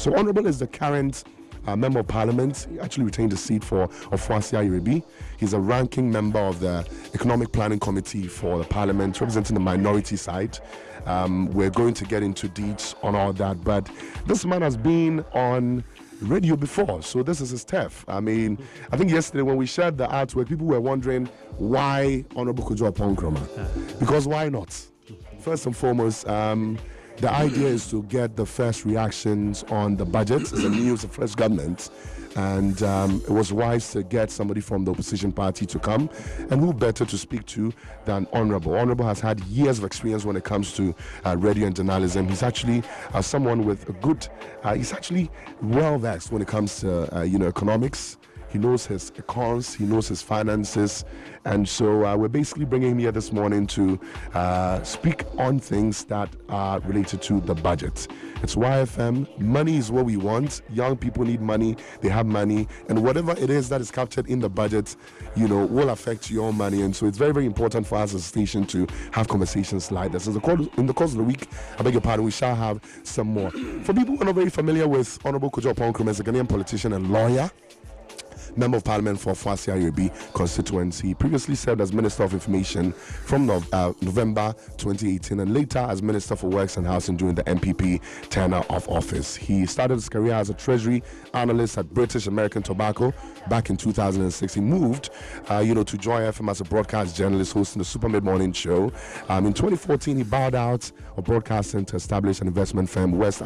So Honorable is the current Member of Parliament. He actually retained the seat for Ofuasia Irebi. He's a ranking member of the Economic Planning Committee for the Parliament, representing the minority side. We're going to get into deeds on all that, but this man has been on radio before, so this is his turf. I mean, I think yesterday when we shared the artwork, people were wondering why Honorable Kojo Oppong Nkrumah, because why not? First and foremost, the idea is to get the first reactions on the budget. It's a news, a fresh government, and it was wise to get somebody from the opposition party to come, and who better to speak to than Honorable. Honorable has had years of experience when it comes to radio and journalism. He's actually someone with a good, he's actually well versed when it comes to economics. He knows his accounts, he knows his finances, and so we're basically bringing him here this morning to speak on things that are related to the budget. It's YFM. Money is what we want. Young people need money. They have money, and whatever it is that is captured in the budget, will affect your money. And so it's very, very important for us as a station to have conversations like this. In the course of the week, I beg your pardon, we shall have some more. For people who are not very familiar with Honorable Kojo Oppong Nkrumah, a Ghanaian politician and lawyer, Member of Parliament for Ofuasia Irebi constituency. He previously served as Minister of Information from November 2018 and later as Minister for Works and Housing during the MPP tenure of office. He started his career as a Treasury analyst at British American Tobacco back in 2006. He moved, to Joy FM as a broadcast journalist hosting the Super Mid-Morning Show. In 2014, he bowed out of broadcasting to establish an investment firm, West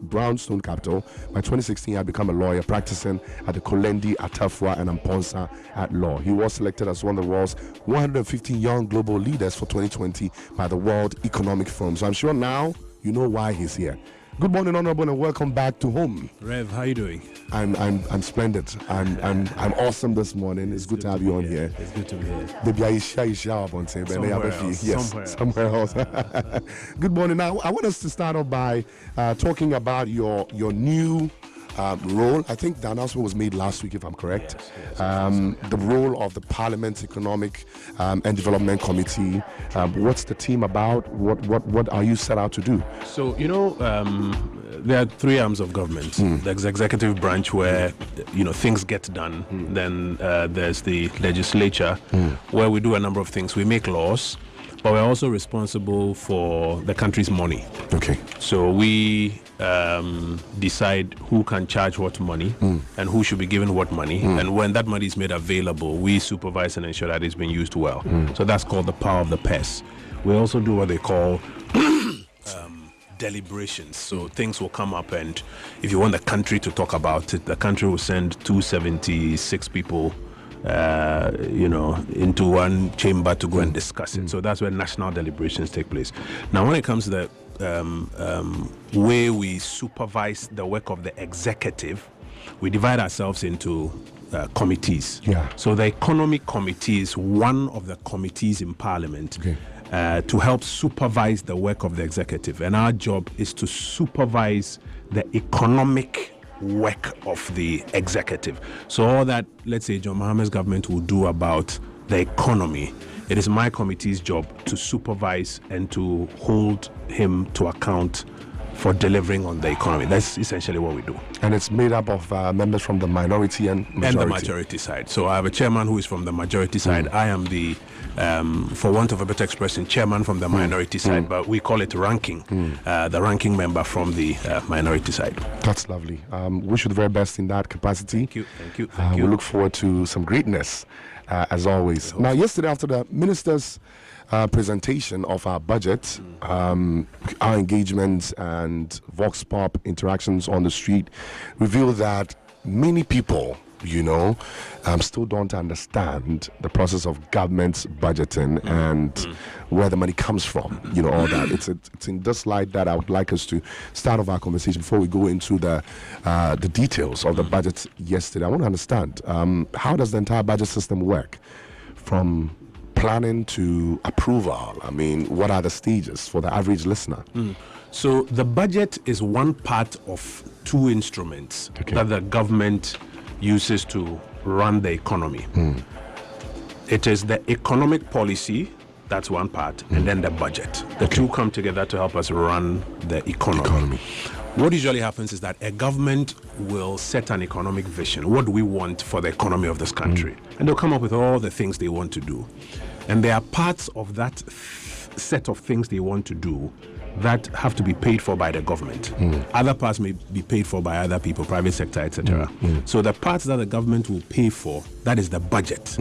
Brownstone Capital. By 2016, he had become a lawyer practicing at the Kolendi, Atafua, and Amponsa at law. He was selected as one of the world's 150 young global leaders for 2020 by the World Economic Forum. So I'm sure now you know why he's here. Good morning, Honorable, and welcome back to home. Rev, how you doing? I'm splendid. I'm awesome this morning. It's good to have you on here. It's good to be here. Somewhere else. Good morning. Now, I want us to start off by talking about your new role. I think the announcement was made last week, if I'm correct. Yes. The role of the Parliament's Economic and Development Committee. What's the team about? What are you set out to do? So, there are three arms of government. There's the executive branch where, things get done. Then there's the legislature where we do a number of things. We make laws, but we're also responsible for the country's money. Okay. So we decide who can charge what money and who should be given what money. And when that money is made available, we supervise and ensure that it's being used well. So that's called the power of the purse. We also do what they call deliberations. So things will come up, and if you want the country to talk about it, the country will send 276 people into one chamber to go and discuss it. So that's where national deliberations take place. Now, when it comes to the way we supervise the work of the executive, we divide ourselves into committees. So the economic committee is one of the committees in Parliament to help supervise the work of the executive, and our job is to supervise the economic work of the executive. So all that, let's say, John Mahama's government will do about the economy, it is my committee's job to supervise and to hold him to account for delivering on the economy. That's essentially what we do. And it's made up of members from the minority and majority. And the majority side. So I have a chairman who is from the majority side. I am the, for want of a better expression, chairman from the minority side, but we call it ranking, the ranking member from the minority side. That's lovely. Wish you the very best in that capacity. Thank you. We look forward to some greatness, as always. Now, yesterday after the minister's presentation of our budget, our engagements and Vox Pop interactions on the street revealed that many people, still don't understand the process of government budgeting and where the money comes from, all that. It's in this light that I would like us to start off our conversation before we go into the details of the budget yesterday. I want to understand, how does the entire budget system work from planning to approval? I mean, what are the stages for the average listener? So the budget is one part of two instruments that the government uses to run the economy. It is the economic policy, that's one part, and then the budget. The two come together to help us run the economy. What usually happens is that a government will set an economic vision. What do we want for the economy of this country? And they'll come up with all the things they want to do. And there are parts of that set of things they want to do that have to be paid for by the government. Other parts may be paid for by other people, private sector, etc. So the parts that the government will pay for, that is the budget.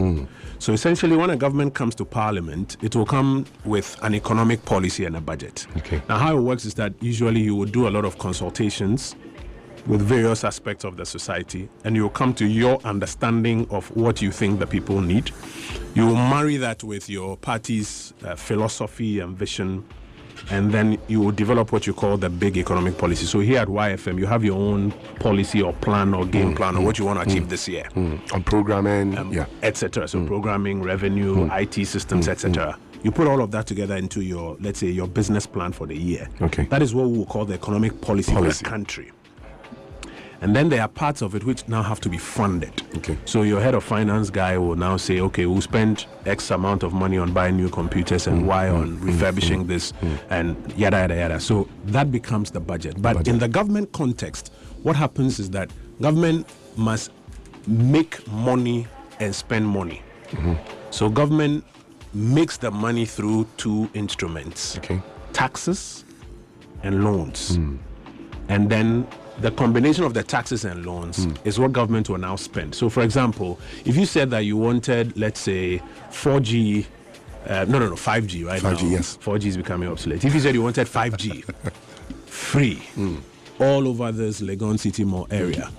So essentially, when a government comes to parliament, it will come with an economic policy and a budget. Okay. Now, how it works is that usually you will do a lot of consultations with various aspects of the society, and you will come to your understanding of what you think the people need. You will marry that with your party's philosophy and vision, and then you will develop what you call the big economic policy. So here at YFM, you have your own policy or plan or game plan or what you want to achieve this year. On programming, etc. So programming, revenue, IT systems, etc. You put all of that together into your, let's say, your business plan for the year. Okay. That is what we will call the economic policy for the country. And then there are parts of it which now have to be funded. Okay. So your head of finance guy will now say, okay, we'll spend X amount of money on buying new computers and Y on refurbishing this and yada, yada, yada. So that becomes the budget. But in the government context, what happens is that government must make money and spend money. So government makes the money through two instruments. Okay. Taxes and loans. And then the combination of the taxes and loans is what government will now spend. So, for example, if you said that you wanted, let's say, 4G, 5G right 5G, now. yes. 4G is becoming obsolete. If you said you wanted 5G, free, all over this Legon City Mall area,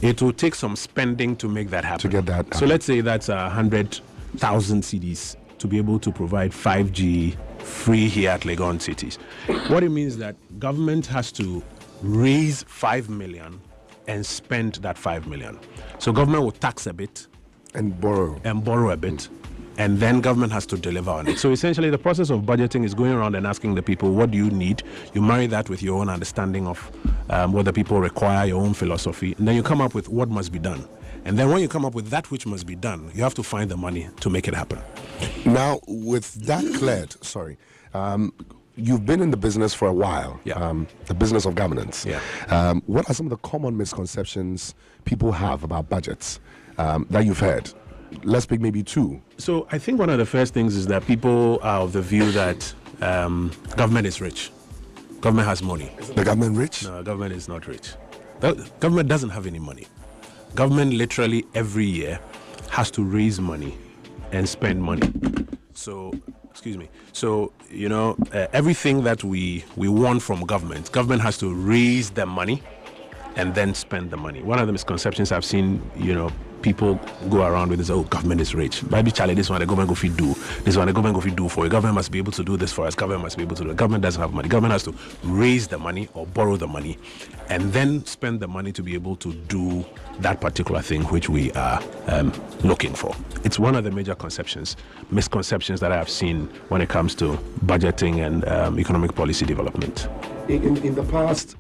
it will take some spending to make that happen. To get that So let's say that's 100,000 CDs to be able to provide 5G free here at Legon cities. What it means is that government has to raise 5 million and spend that 5 million. So government will tax a bit and borrow a bit, and then government has to deliver on it. So essentially the process of budgeting is going around and asking the people, what do you need? You marry that with your own understanding of what the people require, your own philosophy, and then you come up with what must be done. And then when you come up with that which must be done, you have to find the money to make it happen. Now, with that cleared, you've been in the business for a while, the business of governance. What are some of the common misconceptions people have about budgets that you've heard? Let's pick maybe two. So I think one of the first things is that people are of the view that government is rich. Government has money. Is the government rich? No, government is not rich. Government doesn't have any money. Government literally every year has to raise money and spend money. So, everything that we want from government has to raise the money and then spend the money. One of the misconceptions I've seen, people go around with is, government is rich. Maybe Charlie, this one the government go fit do. This one the government go fit do for you. Government must be able to do this for us. Government must be able to do it. Government doesn't have money. Government has to raise the money or borrow the money and then spend the money to be able to do that particular thing which we are looking for. It's one of the major misconceptions that I have seen when it comes to budgeting and economic policy development. In the past,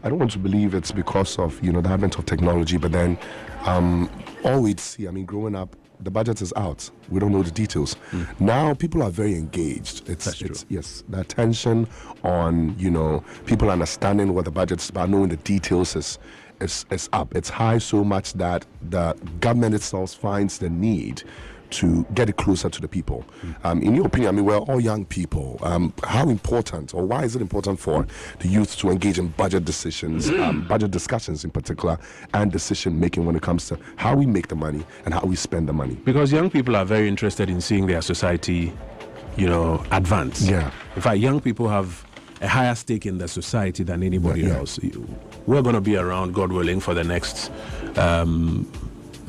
I don't want to believe it's because of the advent of technology, but then all we'd see, growing up, the budget is out. We don't know the details. Now people are very engaged. That's true. Yes, the attention on people understanding what the budget's about, knowing the details is up. It's high so much that the government itself finds the need to get it closer to the people. In your opinion, we're all young people. How important, or why is it important for the youth to engage in budget decisions, budget discussions in particular, and decision making when it comes to how we make the money and how we spend the money? Because young people are very interested in seeing their society, advance. Yeah. In fact, young people have a higher stake in the society than anybody else. We're going to be around, God willing, for the next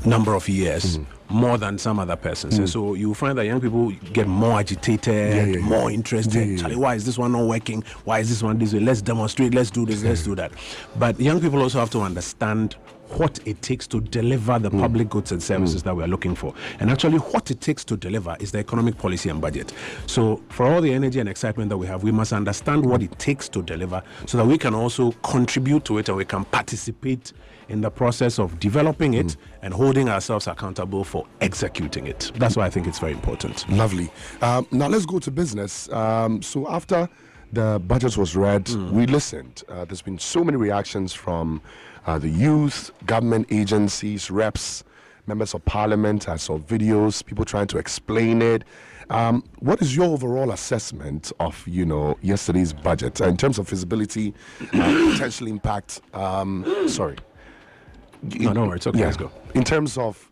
number of years. More than some other persons. And so you find that young people get more agitated, more interested. Charlie, why is this one not working? Why is this one this way? Let's demonstrate, let's do this, let's do that. But young people also have to understand what it takes to deliver the public goods and services that we are looking for. And actually what it takes to deliver is the economic policy and budget. So for all the energy and excitement that we have, we must understand what it takes to deliver so that we can also contribute to it and we can participate in the process of developing it and holding ourselves accountable for executing it. That's why I think it's very important. Lovely. Now let's go to business. So after the budget was read, we listened. There's been so many reactions from the youth, government agencies, reps, members of parliament. I saw videos, people trying to explain it. What is your overall assessment of, yesterday's budget in terms of feasibility, potential impact? Sorry. No, don't worry. It's okay. Let's go. In terms of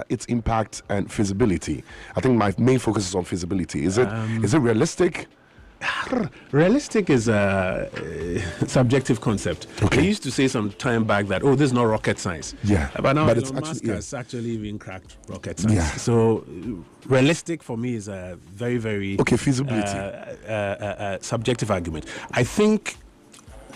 its impact and feasibility, I think my main focus is on feasibility. Is it realistic? Realistic is a subjective concept. Okay. They used to say some time back that, this is not rocket science. Yeah. But now it's Musk has actually even cracked rocket science. Yeah. So realistic for me is a very, very feasibility. Subjective argument. I think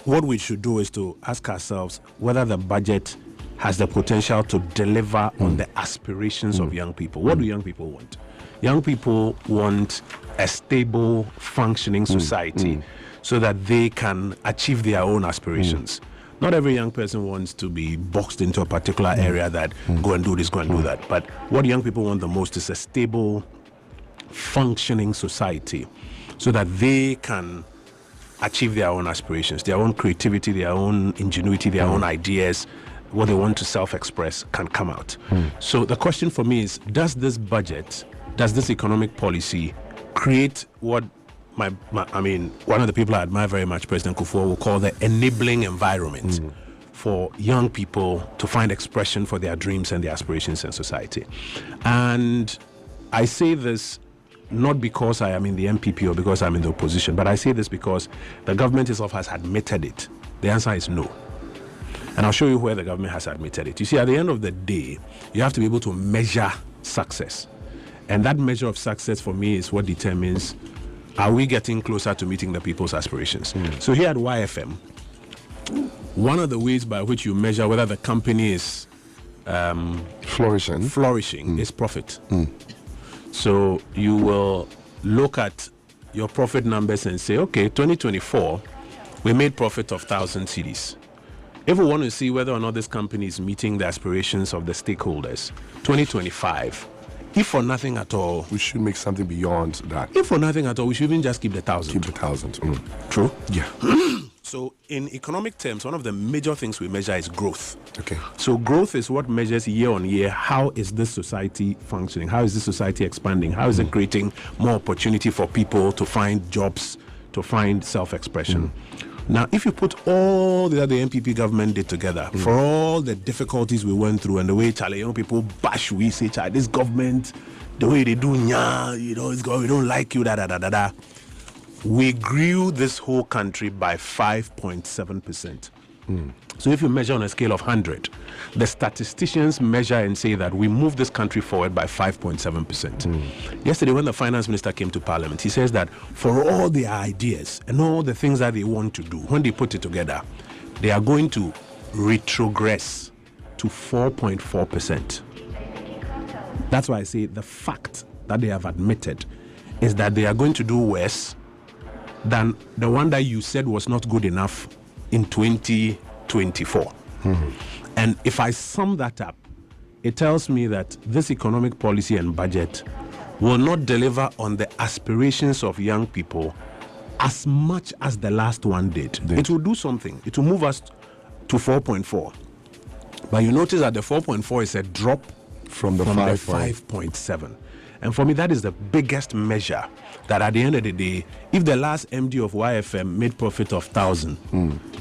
what we should do is to ask ourselves whether the budget has the potential to deliver on the aspirations of young people. What do young people want? Young people want a stable, functioning society so that they can achieve their own aspirations. Not every young person wants to be boxed into a particular area that go and do this, go and do that. But what young people want the most is a stable, functioning society so that they can achieve their own aspirations, their own creativity, their own ingenuity, their own ideas, what they want to self-express can come out. So the question for me is, does this budget, does this economic policy create what one of the people I admire very much, President Kufuor, will call the enabling environment for young people to find expression for their dreams and their aspirations in society? And I say this not because I am in the MPP or because I'm in the opposition, but I say this because the government itself has admitted it. The answer is no. And I'll show you where the government has admitted it. You see, at the end of the day, you have to be able to measure success. And that measure of success for me is what determines, are we getting closer to meeting the people's aspirations? So here at YFM, one of the ways by which you measure whether the company is flourishing is profit. So you will look at your profit numbers and say, okay, 2024, we made profit of 1,000 cedis. If we want to see whether or not this company is meeting the aspirations of the stakeholders, 2025, if for nothing at all, we should make something beyond that. If for nothing at all, we should even just keep the 1,000. Keep the 1,000. True? Yeah. So in economic terms, one of the major things we measure is growth. Okay. So growth is what measures year on year, how is this society functioning? How is this society expanding? How is it creating more opportunity for people to find jobs, to find self-expression? Now, if you put all that the MPP government did together, for all the difficulties we went through and the way young people bash, we say, this government, the way they do, it's God, we don't like you, we grew this whole country by 5.7%. So if you measure on a scale of 100, the statisticians measure and say that we moved this country forward by 5.7%. Yesterday, when the finance minister came to parliament, he says that for all their ideas and all the things that they want to do, when they put it together, they are going to retrogress to 4.4%. That's why I say the fact that they have admitted is that they are going to do worse than the one that you said was not good enough in 2024. And if I sum that up, it tells me that this economic policy and budget will not deliver on the aspirations of young people as much as the last one did. It will do something. It will move us to 4.4. But you notice that the 4.4 is a drop from the 5.7. And for me, that is the biggest measure that at the end of the day, if the last MD of YFM made profit of 1,000,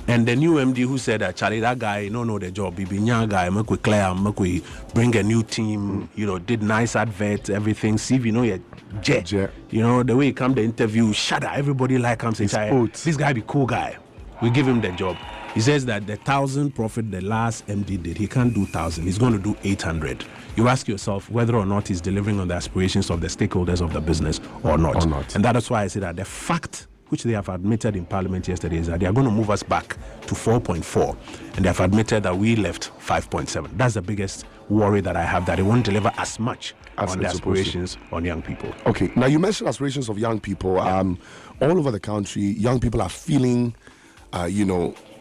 and the new MD who said that, Charlie, that guy, don't know the job, he be young guy, make we clear, make we bring a new team, did nice adverts, everything, see if jet. The way he come the interview, shudder, everybody like him, say, this guy be cool guy. We give him the job. He says that the 1,000 profit the last MD did, he can't do 1,000. He's going to do 800. You ask yourself whether or not he's delivering on the aspirations of the stakeholders of the business or not. And that is why I say that the fact which they have admitted in Parliament yesterday is that they are going to move us back to 4.4. And they have admitted that we left 5.7. That's the biggest worry that I have, that it won't deliver as much on the aspirations on young people. Okay. Now, you mentioned aspirations of young people. All over the country, young people are feeling,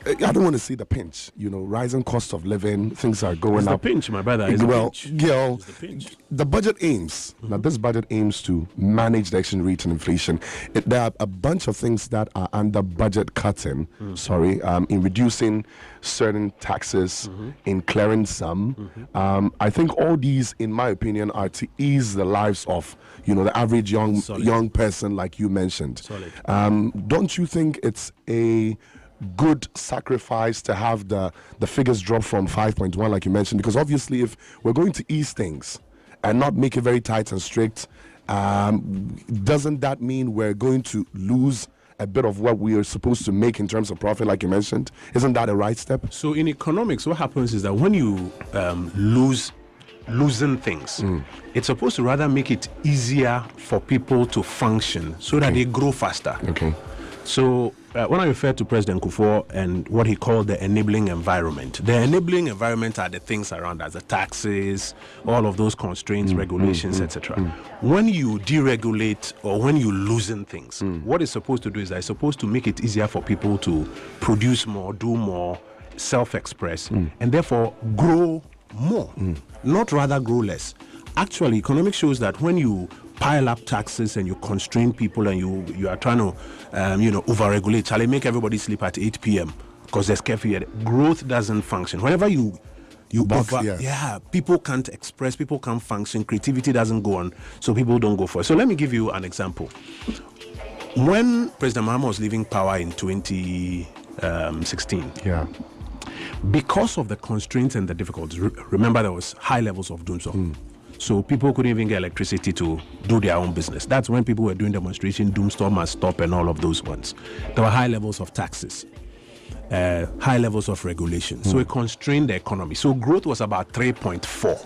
I don't want to say the pinch. Rising cost of living, things are going it's up. The pinch, my brother. It's well, the pinch. The budget aims. Now, this budget aims to manage the exchange rate and inflation. There are a bunch of things that are under budget cutting. In reducing certain taxes, in clearing some. I think all these, in my opinion, are to ease the lives of the average young person, like you mentioned. Don't you think it's a good sacrifice to have the figures drop from 5.1 like you mentioned? Because obviously if we're going to ease things and not make it very tight and strict, doesn't that mean we're going to lose a bit of what we are supposed to make in terms of profit, like you mentioned? Isn't that a right step? So in economics, what happens is that when you loosen things, it's supposed to rather make it easier for people to function so that they grow faster. So when I refer to President Kufuor and what he called the enabling environment, the enabling environment are the things around us, the taxes, all of those constraints, regulations, etc. When you deregulate or when you loosen things, what it's supposed to do is that it's supposed to make it easier for people to produce more, do more, self-express, and therefore grow more, not rather grow less. Actually, economics shows that when you pile up taxes and you constrain people and you are trying to overregulate, shall I make everybody sleep at 8 p.m. because there's curfew, growth doesn't function. Whenever you people can't express, people can't function, creativity doesn't go on, so people don't go for it. So let me give you an example. When President Mahama was leaving power in 2016, because of the constraints and the difficulties, remember there was high levels of doomsday. So people couldn't even get electricity to do their own business. That's when people were doing demonstration, doomsday must stop and all of those ones. There were high levels of taxes, high levels of regulation. So it constrained the economy. So growth was about 3.4.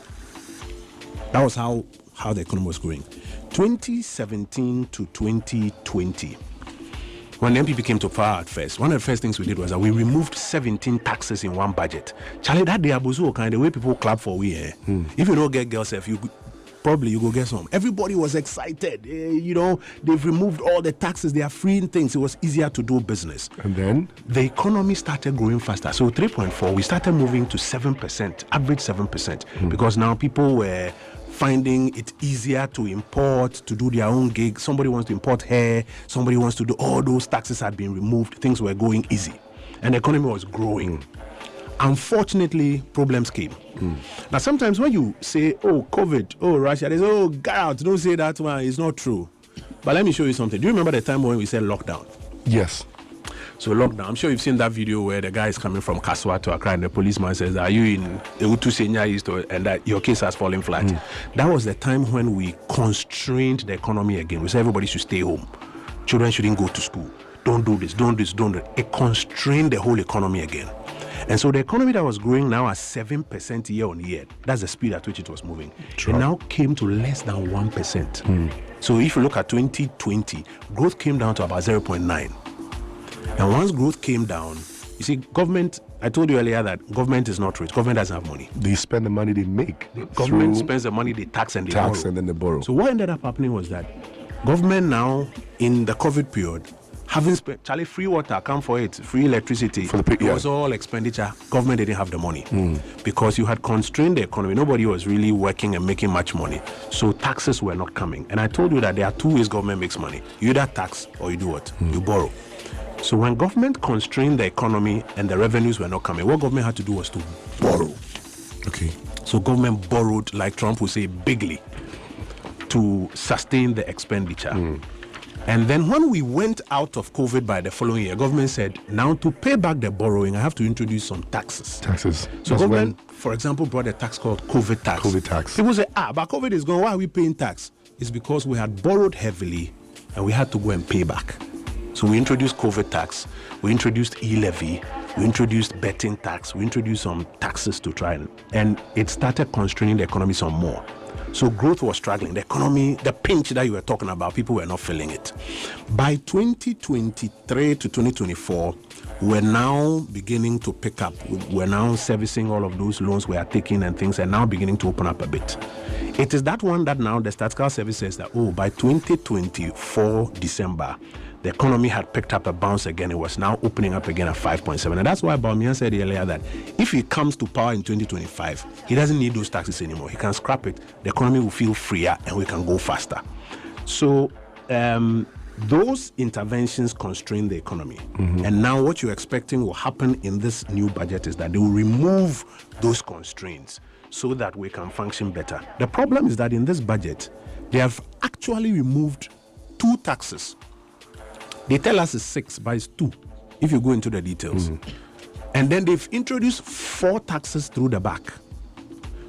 That was how the economy was growing. 2017 to 2020. When the MPP came to power at first, one of the first things we did was that we removed 17 taxes in one budget. Charlie, that day abuso kind of way people clap for we. If you don't get girls, if you probably you go get some. Everybody was excited. They've removed all the taxes. They are freeing things. It was easier to do business. And then the economy started growing faster. So 3.4, we started moving to 7%, average 7%, because now people were finding it easier to import, to do their own gig. Somebody wants to import hair, somebody wants to do, all those taxes had been removed, things were going easy. And the economy was growing. Unfortunately, problems came. Now, sometimes when you say, oh, COVID, oh, Russia, they say, oh, get out, don't say that one, it's not true. But let me show you something. Do you remember the time when we said lockdown? Yes. So lockdown, I'm sure you've seen that video where the guy is coming from Kaswa to Accra and the policeman says, are you in the Utu Senya East, and that your case has fallen flat. That was the time when we constrained the economy again. We said everybody should stay home. Children shouldn't go to school. Don't do this, don't do this, don't do it. It constrained the whole economy again. And so the economy that was growing now at 7% year on year, that's the speed at which it was moving. It now came to less than 1%. So if you look at 2020, growth came down to about 0.9. And once growth came down, you see, government, I told you earlier that government is not rich. Government doesn't have money. They spend the money they make. Government spends the money they tax and they borrow. And then they borrow. So what ended up happening was that government now, in the COVID period, having spent, Charlie, free water, come for it, free electricity, it was all expenditure. Government didn't have the money because you had constrained the economy. Nobody was really working and making much money. So taxes were not coming. And I told you that there are two ways government makes money. You either tax or you do what? You borrow. So when government constrained the economy and the revenues were not coming, what government had to do was to borrow. Okay. So government borrowed, like Trump would say, bigly to sustain the expenditure. And then when we went out of COVID by the following year, government said, now to pay back the borrowing, I have to introduce some taxes. So That's government, for example, brought a tax called COVID tax. COVID tax. People say, but COVID is gone, why are we paying tax? It's because we had borrowed heavily and we had to go and pay back. So we introduced COVID tax, we introduced e-levy, we introduced betting tax, we introduced some taxes to try and it started constraining the economy some more. So growth was struggling. The economy, the pinch that you were talking about, people were not feeling it. By 2023 to 2024, we're now beginning to pick up. We're now servicing all of those loans we are taking and things are now beginning to open up a bit. It is that one that now the statistical service says that, by 2024 December, The economy had picked up a bounce again. It was now opening up again at 5.7. And that's why Bawumia said earlier that if he comes to power in 2025, he doesn't need those taxes anymore. He can scrap it. The economy will feel freer and we can go faster. So those interventions constrain the economy. And now what you're expecting will happen in this new budget is that they will remove those constraints so that we can function better. The problem is that in this budget, they have actually removed 2 taxes. They tell us it's 6, but it's 2 if you go into the details. And then they've introduced 4 taxes through the back.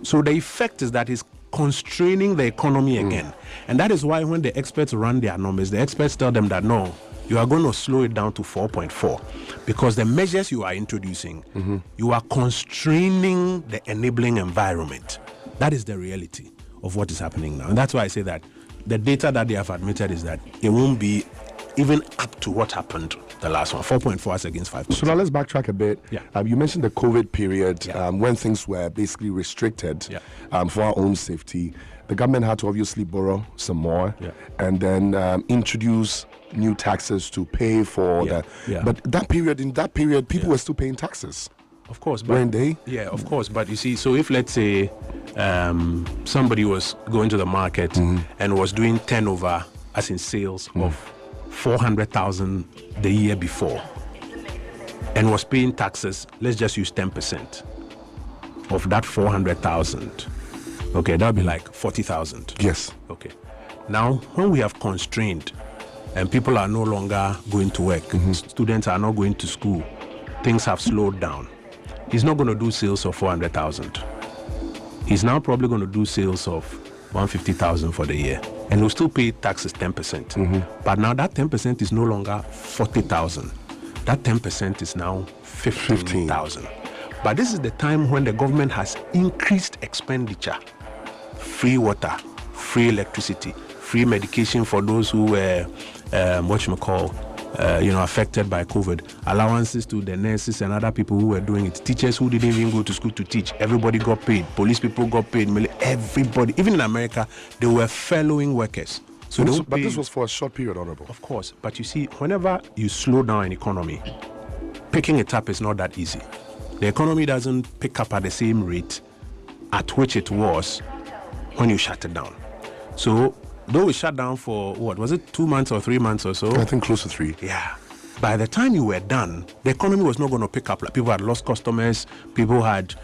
So the effect is that it's constraining the economy again. And that is why when the experts run their numbers, the experts tell them that no, you are going to slow it down to 4.4 because the measures you are introducing, you are constraining the enabling environment. That is the reality of what is happening now. And that's why I say that the data that they have admitted is that it won't be even up to what happened the last one, 4.4 as against 5. So now let's backtrack a bit. You mentioned the COVID period when things were basically restricted for our own safety. The government had to obviously borrow some more and then introduce new taxes to pay for But in that period, people were still paying taxes. Of course, but weren't they? Yeah, of course. But you see, so if let's say somebody was going to the market and was doing turnover, as in sales, of 400,000 the year before, and was paying taxes, let's just use 10% of that 400,000. Okay, that'll be like 40,000. Yes. Okay. Now, when we have constrained and people are no longer going to work, students are not going to school, things have slowed down. He's not going to do sales of 400,000. He's now probably going to do sales of 150,000 for the year. And he'll still pay taxes 10%. But now that 10% is no longer 40,000. That 10% is now 15,000. But this is the time when the government has increased expenditure. Free water, free electricity, free medication for those who were, affected by COVID, allowances to the nurses and other people who were doing it, teachers who didn't even go to school to teach, everybody got paid, police people got paid, everybody, even in America, they were furloughing workers. So but this was for a short period, Honorable. Of course, but you see, whenever you slow down an economy, picking it up is not that easy. The economy doesn't pick up at the same rate at which it was when you shut it down. So though we shut down for, what was it, 2 months or 3 months or so? I think close to 3. Yeah. By the time you were done, the economy was not going to pick up. Like, people had lost customers, people had,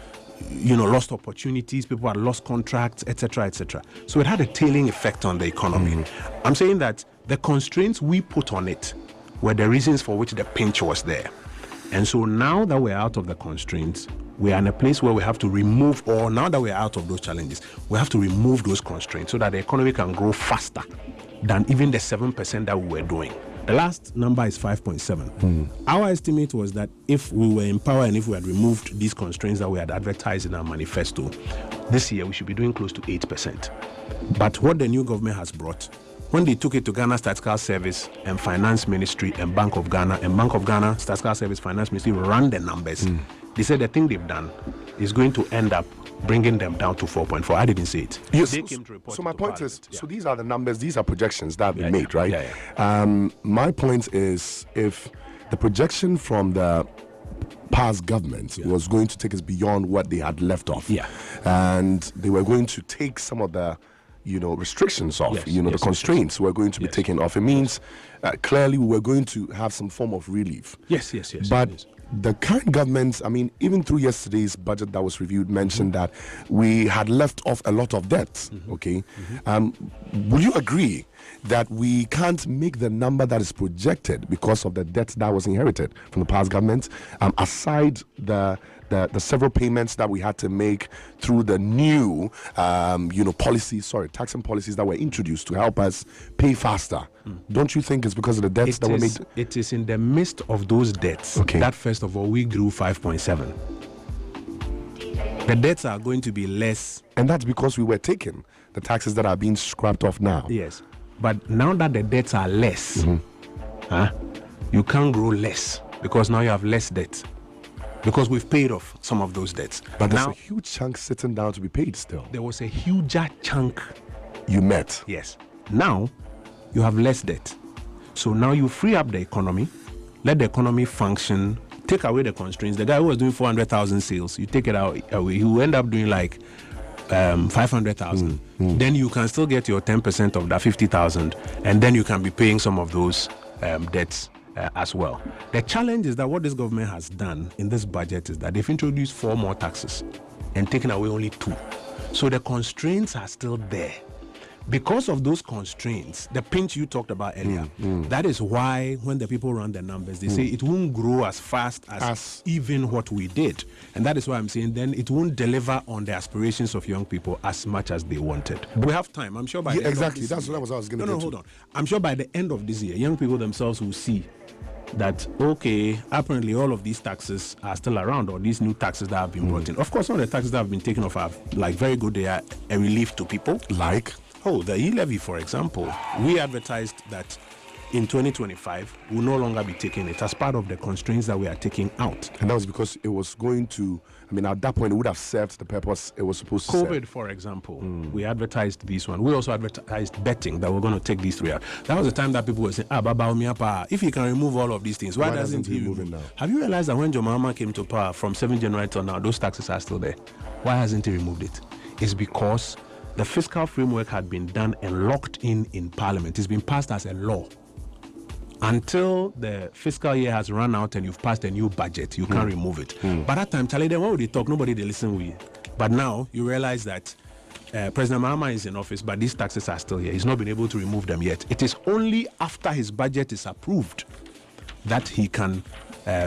lost opportunities, people had lost contracts, etc., etc. So it had a tailing effect on the economy. I'm saying that the constraints we put on it were the reasons for which the pinch was there. And so now that we're out of the constraints, we are in a place where we have to remove, or now that we're out of those challenges, we have to remove those constraints so that the economy can grow faster than even the 7% that we were doing. The last number is 5.7. Our estimate was that if we were in power and if we had removed these constraints that we had advertised in our manifesto, this year we should be doing close to 8%. But what the new government has brought, when they took it to Ghana Statistical Service and Finance Ministry and Bank of Ghana, Statistical Service, Finance Ministry ran the numbers, they said the thing they've done is going to end up bringing them down to 4.4. I didn't say it. Yes. They came to report so my to point Parliament. is, so these are the numbers, these are projections that have been made, right? Yeah. My point is, if the projection from the past government was going to take us beyond what they had left off, and they were going to take some of the restrictions off, the constraints were going to be taken off. It means clearly we were going to have some form of relief. Yes. But the current government, even through yesterday's budget that was reviewed, mentioned that we had left off a lot of debts. Okay. Will you agree that we can't make the number that is projected because of the debt that was inherited from the past government, aside the several payments that we had to make through the new taxing policies that were introduced to help us pay faster? Don't you think it's because of the debts that were made? It is in the midst of those debts that, first of all, we grew 5.7. The debts are going to be less. And that's because we were taking the taxes that are being scrapped off now. Yes. But now that the debts are less, you can't grow less because now you have less debt. Because we've paid off some of those debts. But there's a huge chunk sitting down to be paid still. There was a huger chunk. You met. Yes. Now, you have less debt. So now you free up the economy, let the economy function, take away the constraints. The guy who was doing 400,000 sales, you take it away, he will end up doing like 500,000. Then you can still get your 10% of that 50,000, and then you can be paying some of those debts as well. The challenge is that what this government has done in this budget is that they've introduced 4 more taxes and taken away only 2. So the constraints are still there. Because of those constraints, the pinch you talked about earlier, that is why when the people run the numbers, they say it won't grow as fast as even what we did. And that is why I'm saying then it won't deliver on the aspirations of young people as much as they wanted. We have time. I'm sure by the end exactly. of this That's year, what I was going to No, hold on. I'm sure by the end of this year, young people themselves will see that, okay, apparently all of these taxes are still around, or these new taxes that have been brought in. Of course, some of the taxes that have been taken off are like very good. They are a relief to people. Like? Oh, the e-levy, for example, we advertised that in 2025 will no longer be taking it as part of the constraints that we are taking out. And that was because it was going to, at that point, it would have served the purpose it was supposed to serve. COVID, for example, we advertised this one. We also advertised betting that we're going to take these 3 out. That was the time that people were saying, if he can remove all of these things, why doesn't he remove it now? Have you realized that when Mahama came to power from 7 January till now, those taxes are still there? Why hasn't he removed it? It's because the fiscal framework had been done and locked in Parliament. It's been passed as a law. Until the fiscal year has run out and you've passed a new budget, you can't remove it. By that time, Charlie, then when would they talk? Nobody they listen with. But now you realize that President Mahama is in office, but these taxes are still here. He's not been able to remove them yet. It is only after his budget is approved that he can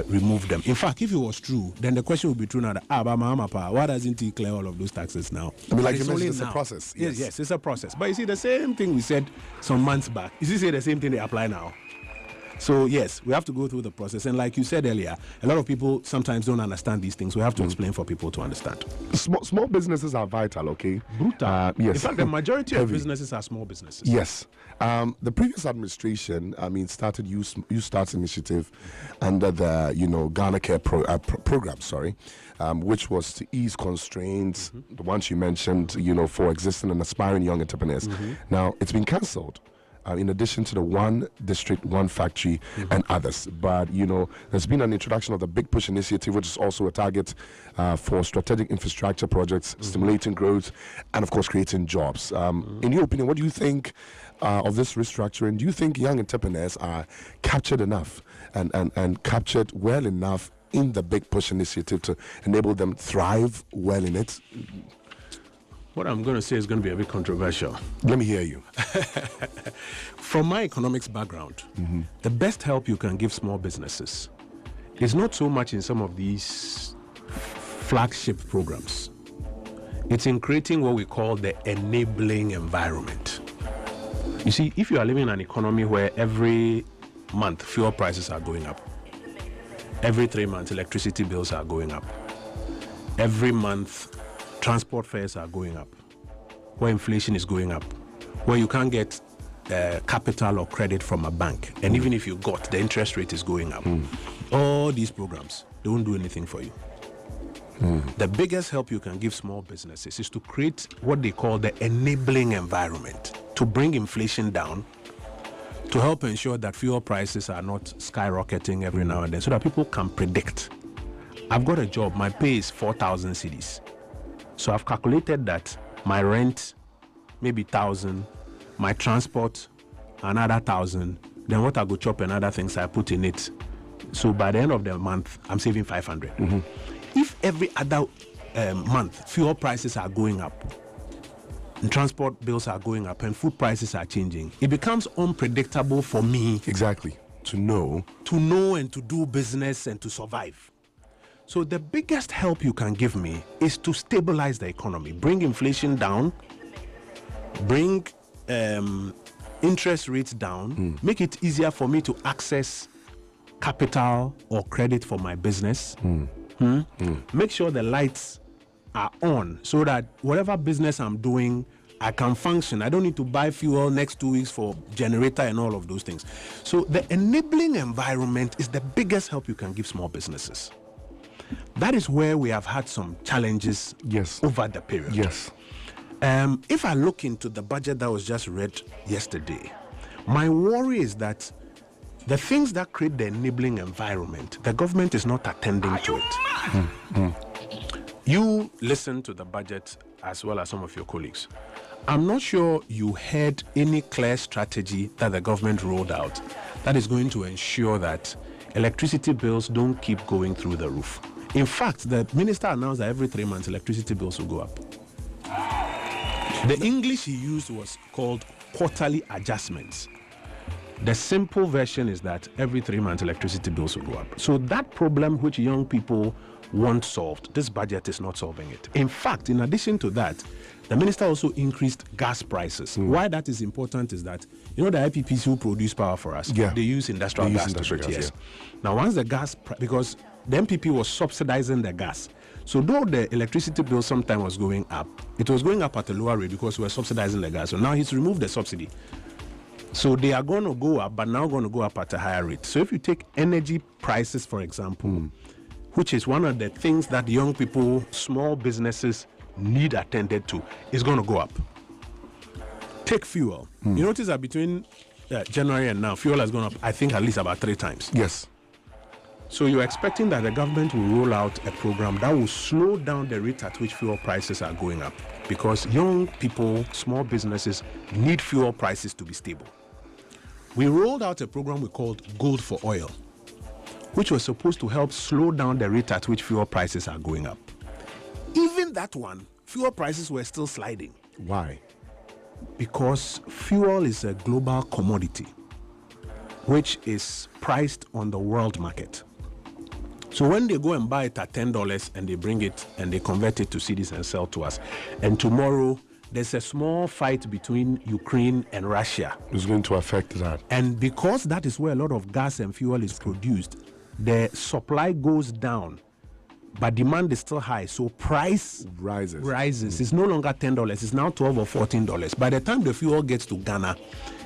remove them. In fact, if it was true, then the question would be true now that, but Mahama, why doesn't he clear all of those taxes now? Like you mentioned, it's a process. Yes, it's a process. But you see, the same thing we said some months back, you see the same thing they apply now. So yes, we have to go through the process. And like you said earlier, a lot of people sometimes don't understand these things. We have to explain for people to understand. Small businesses are vital, okay? Brutal. Yes. In fact, the majority of businesses are small businesses. Yes. The previous administration, started You Start initiative under the, Ghana Care program, which was to ease constraints, the ones you mentioned, for existing and aspiring young entrepreneurs. Now, it's been cancelled. In addition to the one district, one factory, and others. But, there's been an introduction of the Big Push initiative, which is also a target for strategic infrastructure projects, stimulating growth, and, of course, creating jobs. In your opinion, what do you think of this restructuring? Do you think young entrepreneurs are captured enough and captured well enough in the Big Push initiative to enable them thrive well in it? What I'm going to say is going to be a bit controversial. Let me hear you. From my economics background, the best help you can give small businesses is not so much in some of these flagship programs. It's in creating what we call the enabling environment. You see, if you are living in an economy where every month fuel prices are going up, every 3 months electricity bills are going up, every month transport fares are going up, where inflation is going up, where you can't get capital or credit from a bank, and even if you got, the interest rate is going up. All these programs, they won't do anything for you. The biggest help you can give small businesses is to create what they call the enabling environment, to bring inflation down, to help ensure that fuel prices are not skyrocketing every now and then, so that people can predict. I've got a job, my pay is 4,000 cedis. So I've calculated that my rent, maybe 1,000, my transport, another 1,000, then what I go chop and other things I put in it. So by the end of the month, I'm saving 500. If every other month fuel prices are going up, and transport bills are going up, and food prices are changing, it becomes unpredictable for me. Exactly. To know and to do business and to survive. So the biggest help you can give me is to stabilize the economy, bring inflation down, bring interest rates down, make it easier for me to access capital or credit for my business. Make sure the lights are on so that whatever business I'm doing, I can function. I don't need to buy fuel next 2 weeks for generator and all of those things. So the enabling environment is the biggest help you can give small businesses. That is where we have had some challenges over the period. If I look into the budget that was just read yesterday, my worry is that the things that create the enabling environment, the government is not attending to it. You listen to the budget as well as some of your colleagues. I'm not sure you heard any clear strategy that the government rolled out that is going to ensure that electricity bills don't keep going through the roof. In fact, the minister announced that every 3 months electricity bills will go up. The English he used was called quarterly adjustments. The simple version is that every 3 months electricity bills will go up. So that problem which young people want solved, this budget is not solving it. In fact, in addition to that, the minister also increased gas prices. Why that is important is that, you know, the IPPs who produce power for us, they use industrial gas to produce. Now, once the gas, because the MPP was subsidizing the gas. So though the electricity bill sometimes was going up, it was going up at a lower rate because we were subsidizing the gas. So now he's removed the subsidy. So they are going to go up, but now going to go up at a higher rate. So if you take energy prices, for example, which is one of the things that young people, small businesses need attended to, is going to go up. Take fuel. You notice that between January and now, fuel has gone up, I think, at least about 3 times. Yes. So you're expecting that the government will roll out a program that will slow down the rate at which fuel prices are going up, because young people, small businesses need fuel prices to be stable. We rolled out a program we called Gold for Oil, which was supposed to help slow down the rate at which fuel prices are going up. Even that one, fuel prices were still sliding. Why? Because fuel is a global commodity, which is priced on the world market. So when they go and buy it at $10 and they bring it and they convert it to cedis and sell to us, and tomorrow there's a small fight between Ukraine and Russia. It's going to affect that. And because that is where a lot of gas and fuel is produced, the supply goes down, but demand is still high. So price rises. It's no longer $10. It's now $12 or $14. By the time the fuel gets to Ghana,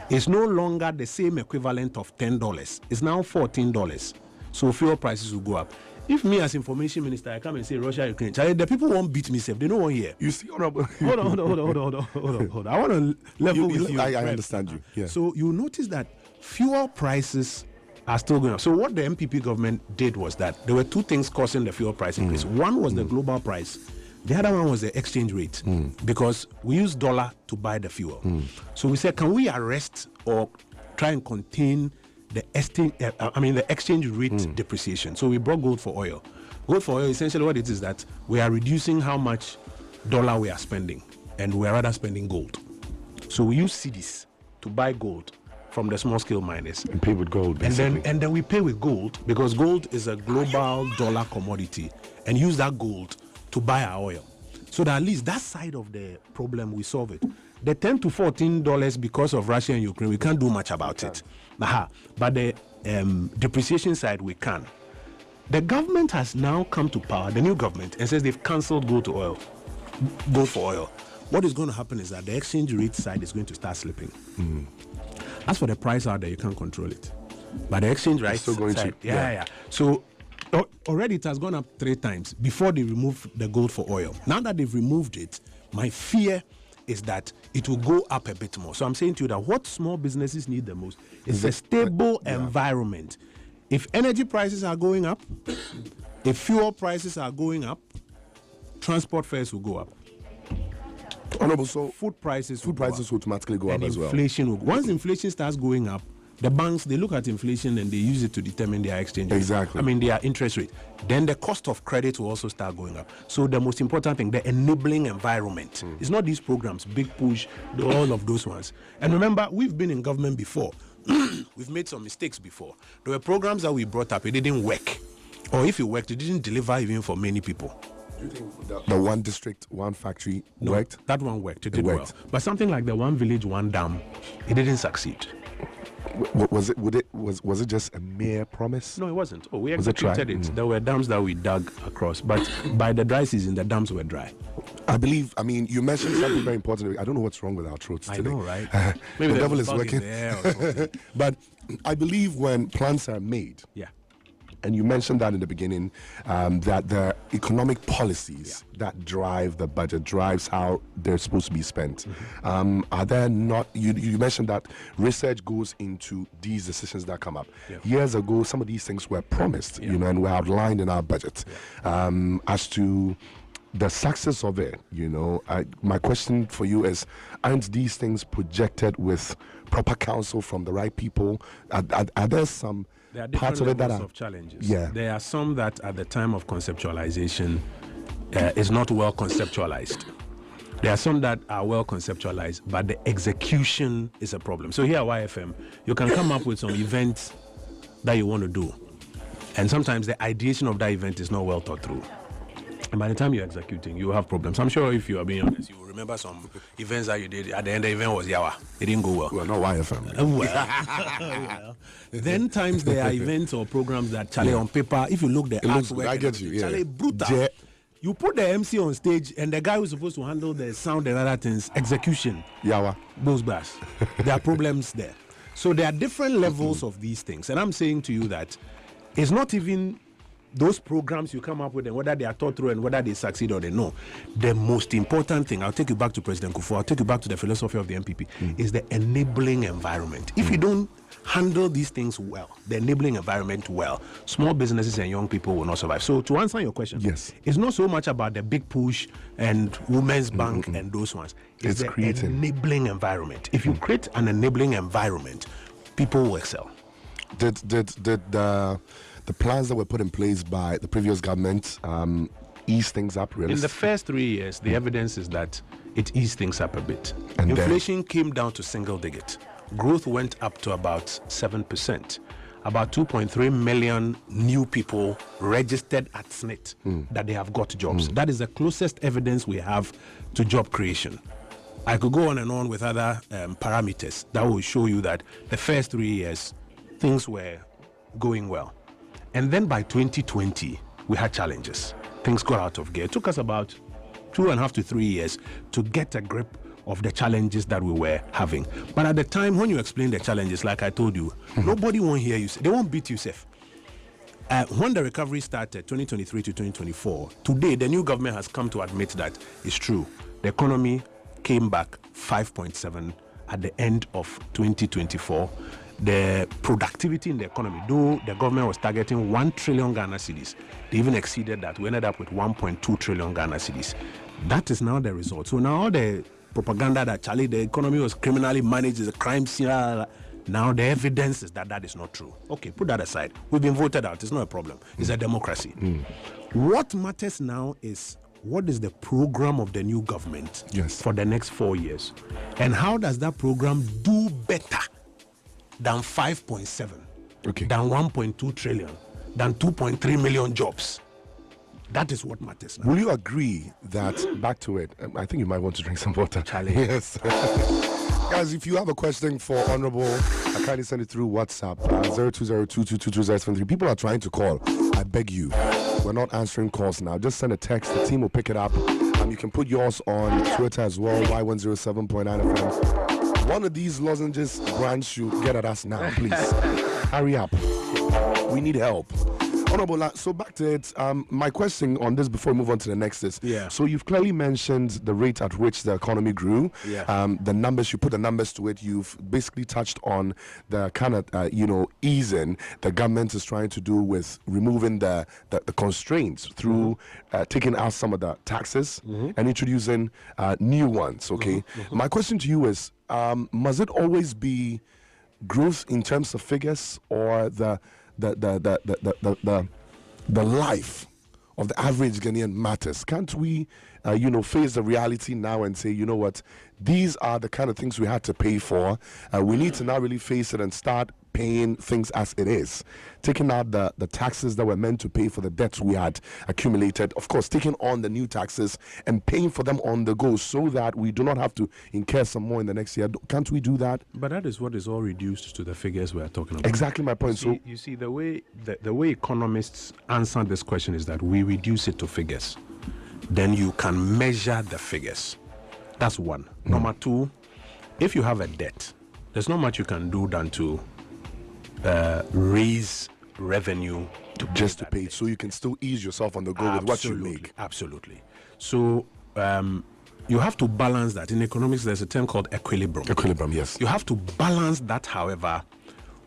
it's no longer the same equivalent of $10. It's now $14. So fuel prices will go up. If me as information minister, I come and say Russia, Ukraine, the people won't beat me safe. They don't want here. You see, honorable. Hold on. I want to level with you. I understand you. Yeah. So you notice that fuel prices are still going up. So what the MPP government did was that there were 2 things causing the fuel price increase. One was the global price. The other one was the exchange rate, because we use dollar to buy the fuel. So we said, can we arrest or try and contain the exchange rate depreciation? So we brought gold for oil. Gold for oil, essentially what it is that we are reducing how much dollar we are spending, and we are rather spending gold. So we use cedis to buy gold from the small scale miners. And pay with gold, basically. And then we pay with gold, because gold is a global dollar commodity, and use that gold to buy our oil. So that at least that side of the problem, we solve it. The $10 to $14 because of Russia and Ukraine, we can't do much about it. But the depreciation side, we can. The government has now come to power, the new government, and says they've cancelled gold for oil. What is going to happen is that the exchange rate side is going to start slipping. As for the price out there, you can't control it. But the exchange rate still going side, to. So already it has gone up 3 times before they removed the gold for oil. Now that they've removed it, my fear is that it will go up a bit more. So I'm saying to you that what small businesses need the most is a stable environment. If energy prices are going up, if fuel prices are going up, transport fares will go up. Honorable, so food prices will automatically go up as well. Once inflation starts going up, the banks, they look at inflation and they use it to determine their exchange rate. Exactly. Their interest rate. Then the cost of credit will also start going up. So the most important thing, the enabling environment. It's not these programs, big push, all of those ones. And remember, we've been in government before. We've made some mistakes before. There were programs that we brought up, it didn't work. Or if it worked, it didn't deliver even for many people. Do you think the one district, one factory worked? That one worked. It did well. But something like the one village, one dam, it didn't succeed. Was it just a mere promise? No, it wasn't. We executed it. There were dams that we dug across, but by the dry season, the dams were dry. I believe, you mentioned something very important. I don't know what's wrong with our throats today. I know, right? Maybe the devil is working. There or something. But I believe when plans are made, And you mentioned that in the beginning, that the economic policies that drive the budget, drives how they're supposed to be spent. Are there not, you mentioned that research goes into these decisions that come up. Years ago, some of these things were promised, and were outlined in our budget. As to the success of it, my question for you is, aren't these things projected with proper counsel from the right people? Are there some there are parts of it that are of challenges? Yeah. There are some that at the time of conceptualization is not well conceptualized. There are some that are well conceptualized, but the execution is a problem. So here at YFM, you can come up with some events that you want to do, and sometimes the ideation of that event is not well thought through. And by the time you're executing, you have problems. I'm sure if you are being honest, you will remember some events that you did. At the end, the event was Yawa. It didn't go well. Well, not YFM. Well. Then times there are events or programs that, Charlie, on paper, if you look the artwork, I get you. Charlie, brutal. You put the MC on stage, and the guy who's supposed to handle the sound and other things, execution, Yawa, goes bass. There are problems there. So there are different levels of these things. And I'm saying to you that it's not even those programs you come up with and whether they are thought through and whether they succeed or they know. The most important thing, I'll take you back to President Kufuor, I'll take you back to the philosophy of the MPP, is the enabling environment. If you don't handle these things well, the enabling environment well, small businesses and young people will not survive. So to answer your question, yes, it's not so much about the big push and Women's Bank and those ones. It's the enabling environment. If you create an enabling environment, people will excel. Did the plans that were put in place by the previous government ease things up really? In the first 3 years, the evidence is that it eased things up a bit. And inflation came down to single digit. Growth went up to about 7%. About 2.3 million new people registered at SNIT that they have got jobs. That is the closest evidence we have to job creation. I could go on and on with other parameters that will show you that the first 3 years, things were going well. And then by 2020, we had challenges. Things got out of gear. It took us about 2.5 to 3 years to get a grip of the challenges that we were having. But at the time, when you explain the challenges, like I told you, nobody won't hear you. They won't beat you safe. When the recovery started, 2023 to 2024, today, the new government has come to admit that it's true. The economy came back 5.7 at the end of 2024. The productivity in the economy, though the government was targeting 1 trillion Ghana cedis, they even exceeded that. We ended up with 1.2 trillion Ghana cedis. That is now the result. So now all the propaganda that, Charlie, the economy was criminally managed, is a crime scene, now the evidence is that that is not true. Okay, put that aside. We've been voted out. It's not a problem. It's a democracy. What matters now is what is the program of the new government for the next 4 years? And how does that program do better than 5.7, than 1.2 trillion, than 2.3 million jobs? That is what matters now. Will you agree that, back to it, I think you might want to drink some water. Charlie. Yes. Guys, if you have a question for Honorable, I kindly send it through WhatsApp, 0202222073. People are trying to call. I beg you. We're not answering calls now. Just send a text. The team will pick it up. You can put yours on Twitter as well, Y107.9 FM. One of these lozenges brands should get at us now, please. Hurry up. We need help. Honorable, so back to it. My question on this before we move on to the next is, so you've clearly mentioned the rate at which the economy grew. The numbers, you put the numbers to it. You've basically touched on the kind of, easing the government is trying to do with removing the constraints through taking out some of the taxes and introducing new ones, okay? My question to you is, must it always be growth in terms of figures, or the life of the average Ghanaian matters? Can't we, face the reality now and say, you know what, these are the kind of things we had to pay for. We need to now really face it and start paying things as it is, taking out the taxes that were meant to pay for the debts we had accumulated, of course, taking on the new taxes and paying for them on the go so that we do not have to incur some more in the next year. Can't we do that? But that is what is all reduced to the figures we are talking about. Exactly my point. You see, the way economists answer this question is that we reduce it to figures. Then you can measure the figures. That's one. Number two, if you have a debt, there's not much you can do than to raise revenue to just to that pay thing. it, so you can still ease yourself on the go with what you make. Absolutely. So you have to balance that. In economics, there's a term called equilibrium. Equilibrium, yes. You have to balance that, however,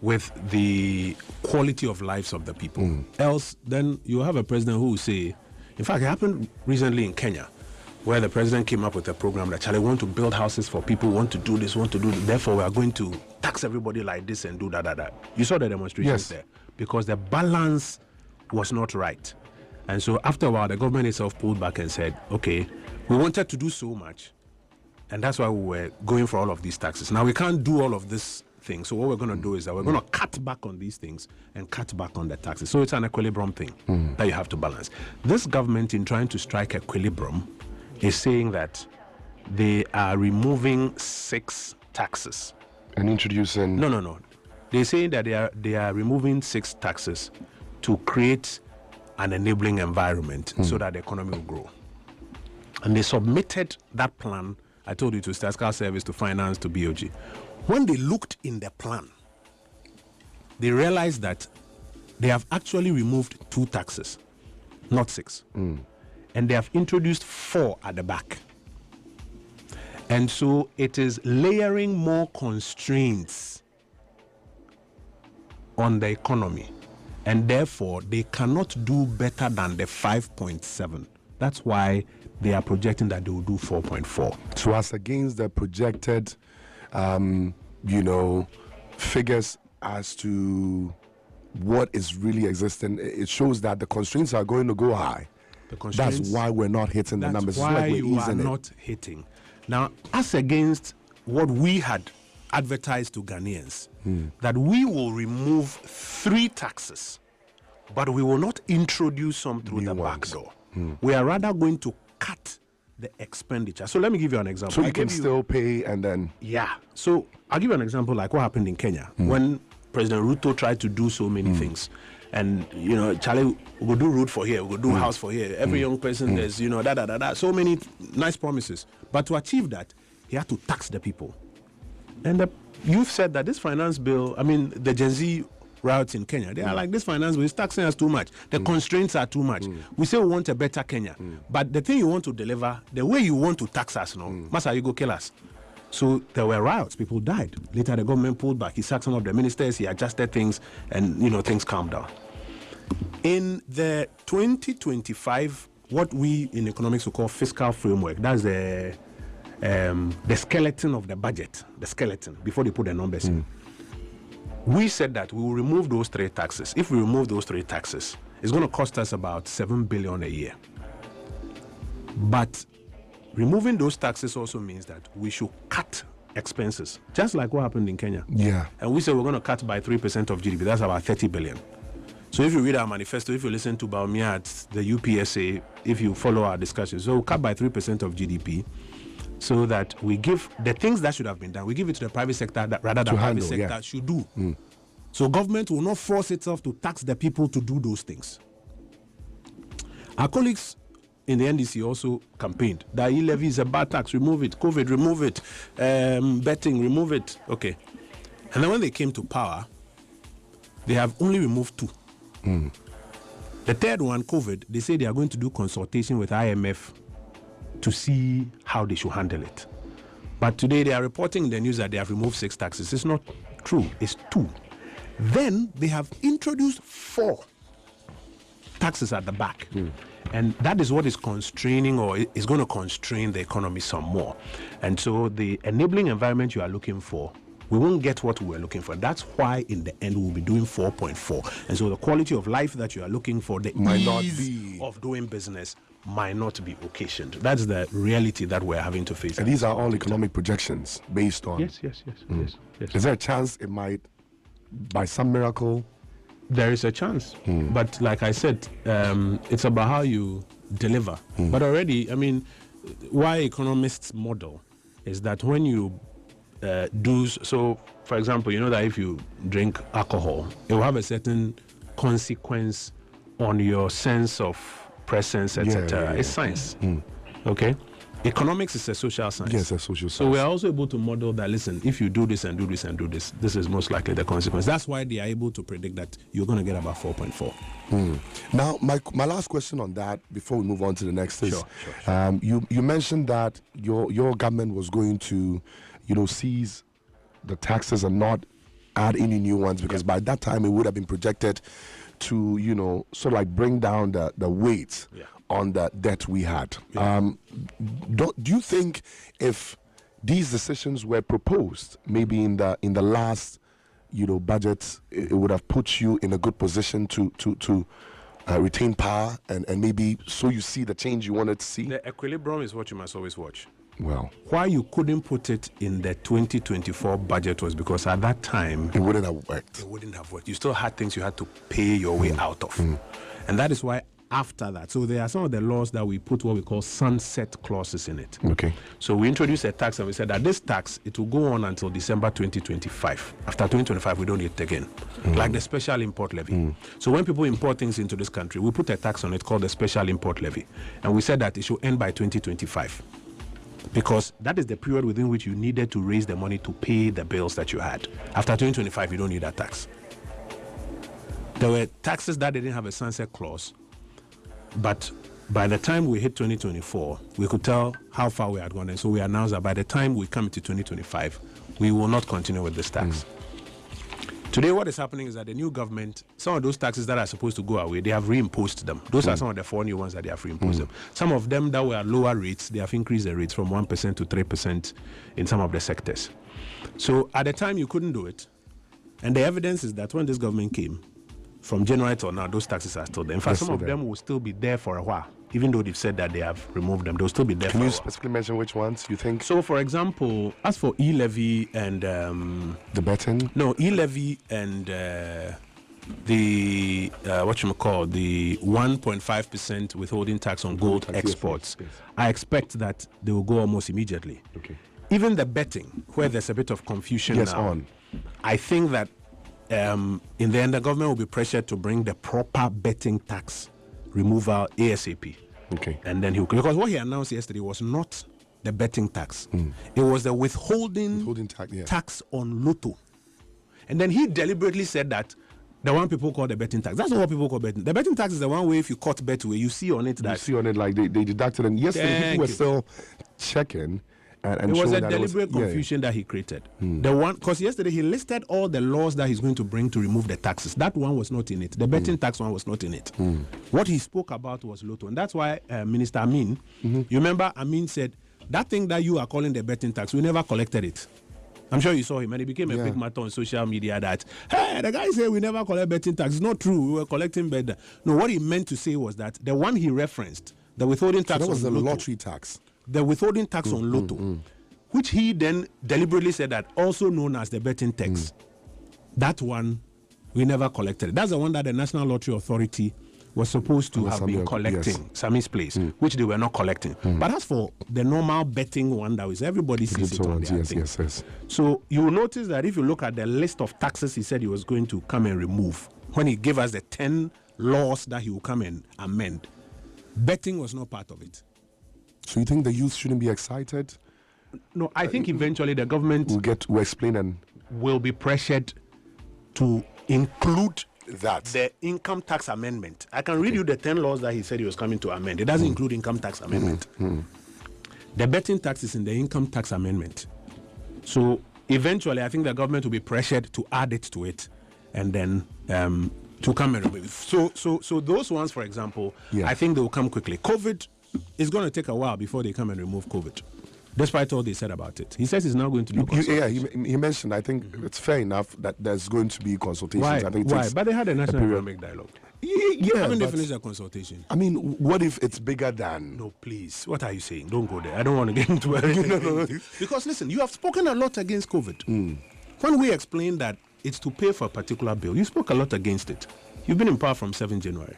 with the quality of lives of the people. Else, then you have a president who will say, in fact, it happened recently in Kenya, where the president came up with a program that, Charlie, want to build houses for people, want to do this, want to do this. Therefore, we are going to tax everybody like this and do that. You saw the demonstrations there, because the balance was not right. And so after a while, the government itself pulled back and said, okay, we wanted to do so much, and that's why we were going for all of these taxes. Now, we can't do all of this thing. So what we're going to do is that we're going to cut back on these things and cut back on the taxes. So it's an equilibrium thing that you have to balance. This government, in trying to strike equilibrium, is saying that they are removing 6 taxes. And introducing... No. They're saying that they are removing 6 taxes to create an enabling environment so that the economy will grow. And they submitted that plan, I told you, to Statistical Service, to Finance, to BOG. When they looked in the plan, they realized that they have actually removed 2 taxes, not 6. And they have introduced 4 at the back. And so it is layering more constraints on the economy. And therefore, they cannot do better than the 5.7. That's why they are projecting that they will do 4.4. So as against the projected, figures as to what is really existing, it shows that the constraints are going to go high. That's why we're not hitting the numbers. That's why you are not hitting. Now, as against what we had advertised to Ghanaians, that we will remove 3 taxes, but we will not introduce some through the back door. We are rather going to cut the expenditure. So let me give you an example. So you can still pay and then... Yeah. So I'll give you an example like what happened in Kenya when President Ruto tried to do so many things. And, Charlie, we'll do road for here, we'll do house for here. Every young person, there's, so many nice promises. But to achieve that, he had to tax the people. And you've said that this finance bill, the Gen Z riots in Kenya, they are like, this finance bill is taxing us too much. The constraints are too much. We say we want a better Kenya. But the thing you want to deliver, the way you want to tax us, Masa, you go kill us. So there were riots, people died. Later the government pulled back, he sacked some of the ministers, he adjusted things, and things calmed down. In the 2025, what we in economics will call fiscal framework, that's the skeleton of the budget, the skeleton, before they put the numbers in. We said that we will remove those 3 taxes. If we remove those 3 taxes, it's going to cost us about 7 billion a year. But removing those taxes also means that we should cut expenses, just like what happened in Kenya. Yeah. And we said we're going to cut by 3% of GDP. That's about 30 billion. So if you read our manifesto, if you listen to Baumia at the UPSA, if you follow our discussions, so we'll cut by 3% of GDP so that we give the things that should have been done, we give it to the private sector rather than the private sector should do. So government will not force itself to tax the people to do those things. Our colleagues in the NDC also campaigned that e-levy is a bad tax, remove it, COVID, remove it, betting, remove it. Okay. And then when they came to power, they have only removed 2. The third one, COVID, they say they are going to do consultation with IMF to see how they should handle it. But today they are reporting in the news that they have removed 6 taxes. It's not true, it's 2. Then they have introduced 4 taxes at the back. And that is what is constraining, or is going to constrain the economy some more. And so the enabling environment you are looking for, we won't get what we were looking for. That's why in the end we'll be doing 4.4. And so the quality of life that you are looking for, the ease of doing business might not be occasioned. That's the reality that we're having to face. And these are all economic projections based on... Yes. Is there a chance it might, by some miracle... There is a chance. But like I said, it's about how you deliver. But already, why economists model is that when you so, for example, you know that if you drink alcohol, it will have a certain consequence on your sense of presence, etc. It's science. Okay? Economics is a social science. Yes, a social So science. we are also able to model that, listen, if you do this and do this and do this, this is most likely the consequence. That's why they are able to predict that you're going to get about 4.4. Now, my last question on that before we move on to the next is, Sure. You mentioned that your government was going to, seize the taxes and not add any new ones, because by that time it would have been projected to, sort of like bring down the weight on the debt we had. Do you think if these decisions were proposed maybe in the last budget, it would have put you in a good position to retain power and maybe so you see the change you wanted to see? The equilibrium is what you must always watch. Well, why you couldn't put it in the 2024 budget was because at that time it wouldn't have worked. It wouldn't have worked. You still had things you had to pay your way out of. And that is why after that, so there are some of the laws that we put what we call sunset clauses in it. Okay. So we introduced a tax and we said that this tax, it will go on until December 2025. After 2025, we don't need it again. Like the special import levy. So when people import things into this country, we put a tax on it called the special import levy. And we said that it should end by 2025. Because that is the period within which you needed to raise the money to pay the bills that you had. After 2025, you don't need that tax. There were taxes that didn't have a sunset clause, but by the time we hit 2024, we could tell how far we had gone. And so we announced that by the time we come to 2025, we will not continue with this tax. Today, what is happening is that the new government, some of those taxes that are supposed to go away, they have reimposed them. Those are some of the 4 new ones that they have reimposed them. Some of them that were at lower rates, they have increased the rates from 1% to 3% in some of the sectors. So at the time, you couldn't do it. And the evidence is that when this government came, from January till now, those taxes are still there. In fact, some of them will still be there for a while. Even though they've said that they have removed them, they'll still be there for a while. Can you specifically mention which ones you think? So, for example, as for e-levy and... the betting? No, e-levy and the 1.5% withholding tax on gold exports, yes. I expect that they will go almost immediately. Okay. Even the betting, where there's a bit of confusion now, I think that in the end, the government will be pressured to bring the proper betting tax removal ASAP. Okay. And then because what he announced yesterday was not the betting tax. It was the withholding tax on Lotto. And then he deliberately said that the one people call the betting tax. That's not what people call betting. The betting tax is the one where if you cut Betway, you see on it that... You see on it like they deducted. And yesterday people were still checking. And it was a deliberate confusion that he created. The one, because yesterday he listed all the laws that he's going to bring to remove the taxes. That one was not in it. The betting tax one was not in it. What he spoke about was Lotto. And that's why Minister Amin, you remember Amin said, that thing that you are calling the betting tax, we never collected it. I'm sure you saw him, and it became a big matter on social media that, hey, the guy said we never collect betting tax. It's not true. We were collecting better. No, what he meant to say was that the one he referenced, the withholding tax that was on the Lotto, lottery tax. The withholding tax on Lotto, which he then deliberately said that also known as the betting tax. That one, we never collected. That's the one that the National Lottery Authority was supposed to have been collecting, Sammy's place, which they were not collecting. But as for the normal betting one, that was everybody sees it on their thing. Yes. So you will notice that if you look at the list of taxes he said he was going to come and remove, when he gave us the 10 laws that he will come and amend, betting was not part of it. So you think the youth shouldn't be excited? No, I think eventually the government will explain and will be pressured to include that the income tax amendment. I can read you the 10 laws that he said he was coming to amend. It doesn't include income tax amendment. The betting tax is in the income tax amendment. So eventually, I think the government will be pressured to add it to it, and then to come and remove it. So those ones, for example, I think they will come quickly. COVID is going to take a while before they come and remove COVID, despite all they said about it. He says he's now going to do consultations. He mentioned, I think it's fair enough that there's going to be consultations. Why? I think But they had a national economic dialogue. Haven't they finished their consultation? I mean, what if it's bigger than... No, please. What are you saying? Don't go there. I don't want to get into it. No. Because listen, you have spoken a lot against COVID. When we explained that it's to pay for a particular bill, you spoke a lot against it. You've been in power from 7 January.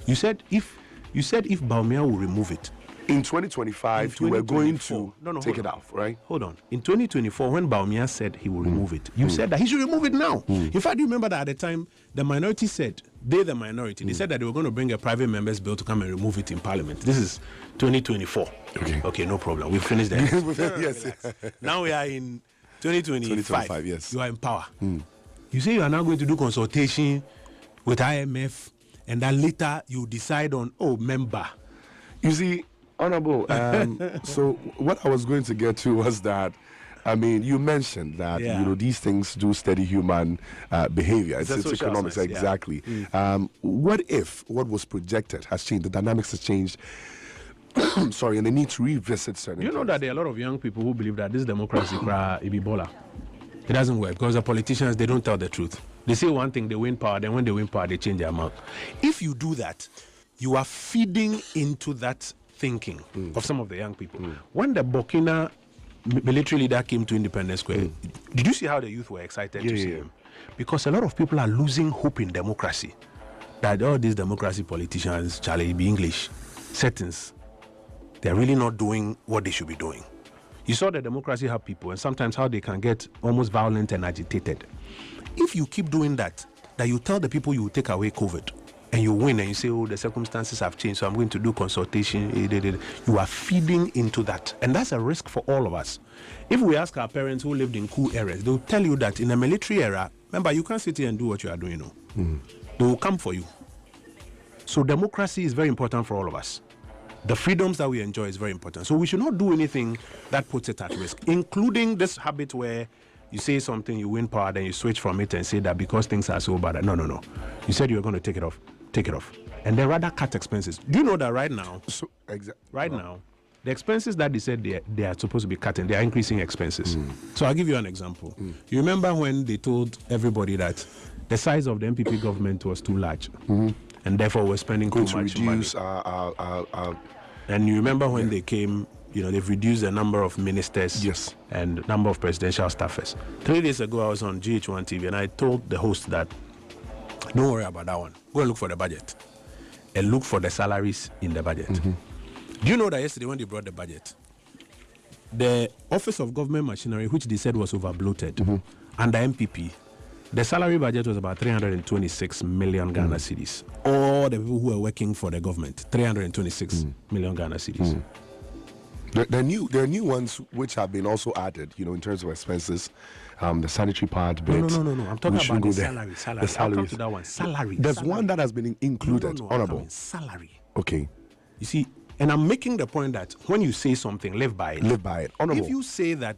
You said if Baumia will remove it, in 2025, you were going to take it off, right? Hold on. In 2024, when Baumia said he will remove it, you said that he should remove it now. In fact, you remember that at the time, the minority said They're the minority. They said that they were going to bring a private members bill to come and remove it in Parliament. This is 2024. Okay, no problem. We've finished that. Yes. Now we are in 2025. Yes. You are in power. You say you are now going to do consultation with IMF, and then later you decide on, member. You see, Honorable, so what I was going to get to was that, I mean, you mentioned that, these things do steady human behavior. It's economics, exactly. What if what was projected has changed, the dynamics has changed, sorry, and they need to revisit certain You know that there are a lot of young people who believe that this democracy, Ibibola, it doesn't work because the politicians, they don't tell the truth. They say one thing, they win power, then when they win power, they change their mind. If you do that, you are feeding into that thinking of some of the young people. When the Burkina military leader came to Independence Square, did you see how the youth were excited to see him? Because a lot of people are losing hope in democracy. That all these democracy politicians, Charlie, be English, settings, they're really not doing what they should be doing. You saw the democracy have people, and sometimes how they can get almost violent and agitated. If you keep doing that you tell the people you will take away COVID, and you win, and you say, the circumstances have changed, so I'm going to do consultation. You are feeding into that. And that's a risk for all of us. If we ask our parents who lived in cool eras, they'll tell you that in a military era, remember, you can't sit here and do what you are doing now. They will come for you. So democracy is very important for all of us. The freedoms that we enjoy is very important. So we should not do anything that puts it at risk, including this habit where you say something, you win power, then you switch from it and say that because things are so bad. No. You said you were going to take it off. Take it off. And then rather cut expenses. Do you know that right now, now, the expenses that they said they are supposed to be cutting, they are increasing expenses. So I'll give you an example. You remember when they told everybody that the size of the MPP government was too large, and therefore we're spending too much money. And you remember when they came, they've reduced the number of ministers and number of presidential staffers. 3 days ago, I was on GH1 TV and I told the host that, don't worry about that one. Go and look for the budget and look for the salaries in the budget. Do you know that yesterday when they brought the budget, the Office of Government Machinery, which they said was over bloated, under MPP, the salary budget was about 326 million Ghana cedis. All the people who were working for the government, 326 million Ghana cedis. There are new ones which have been also added, in terms of expenses. The sanitary part bit. No. I'm talking about the salary. The salaries. I'll come to that one. Salary. There's one that has been included. Honorable. Salary. Okay. You see, and I'm making the point that when you say something, live by it. Live by it. Honorable. If you say that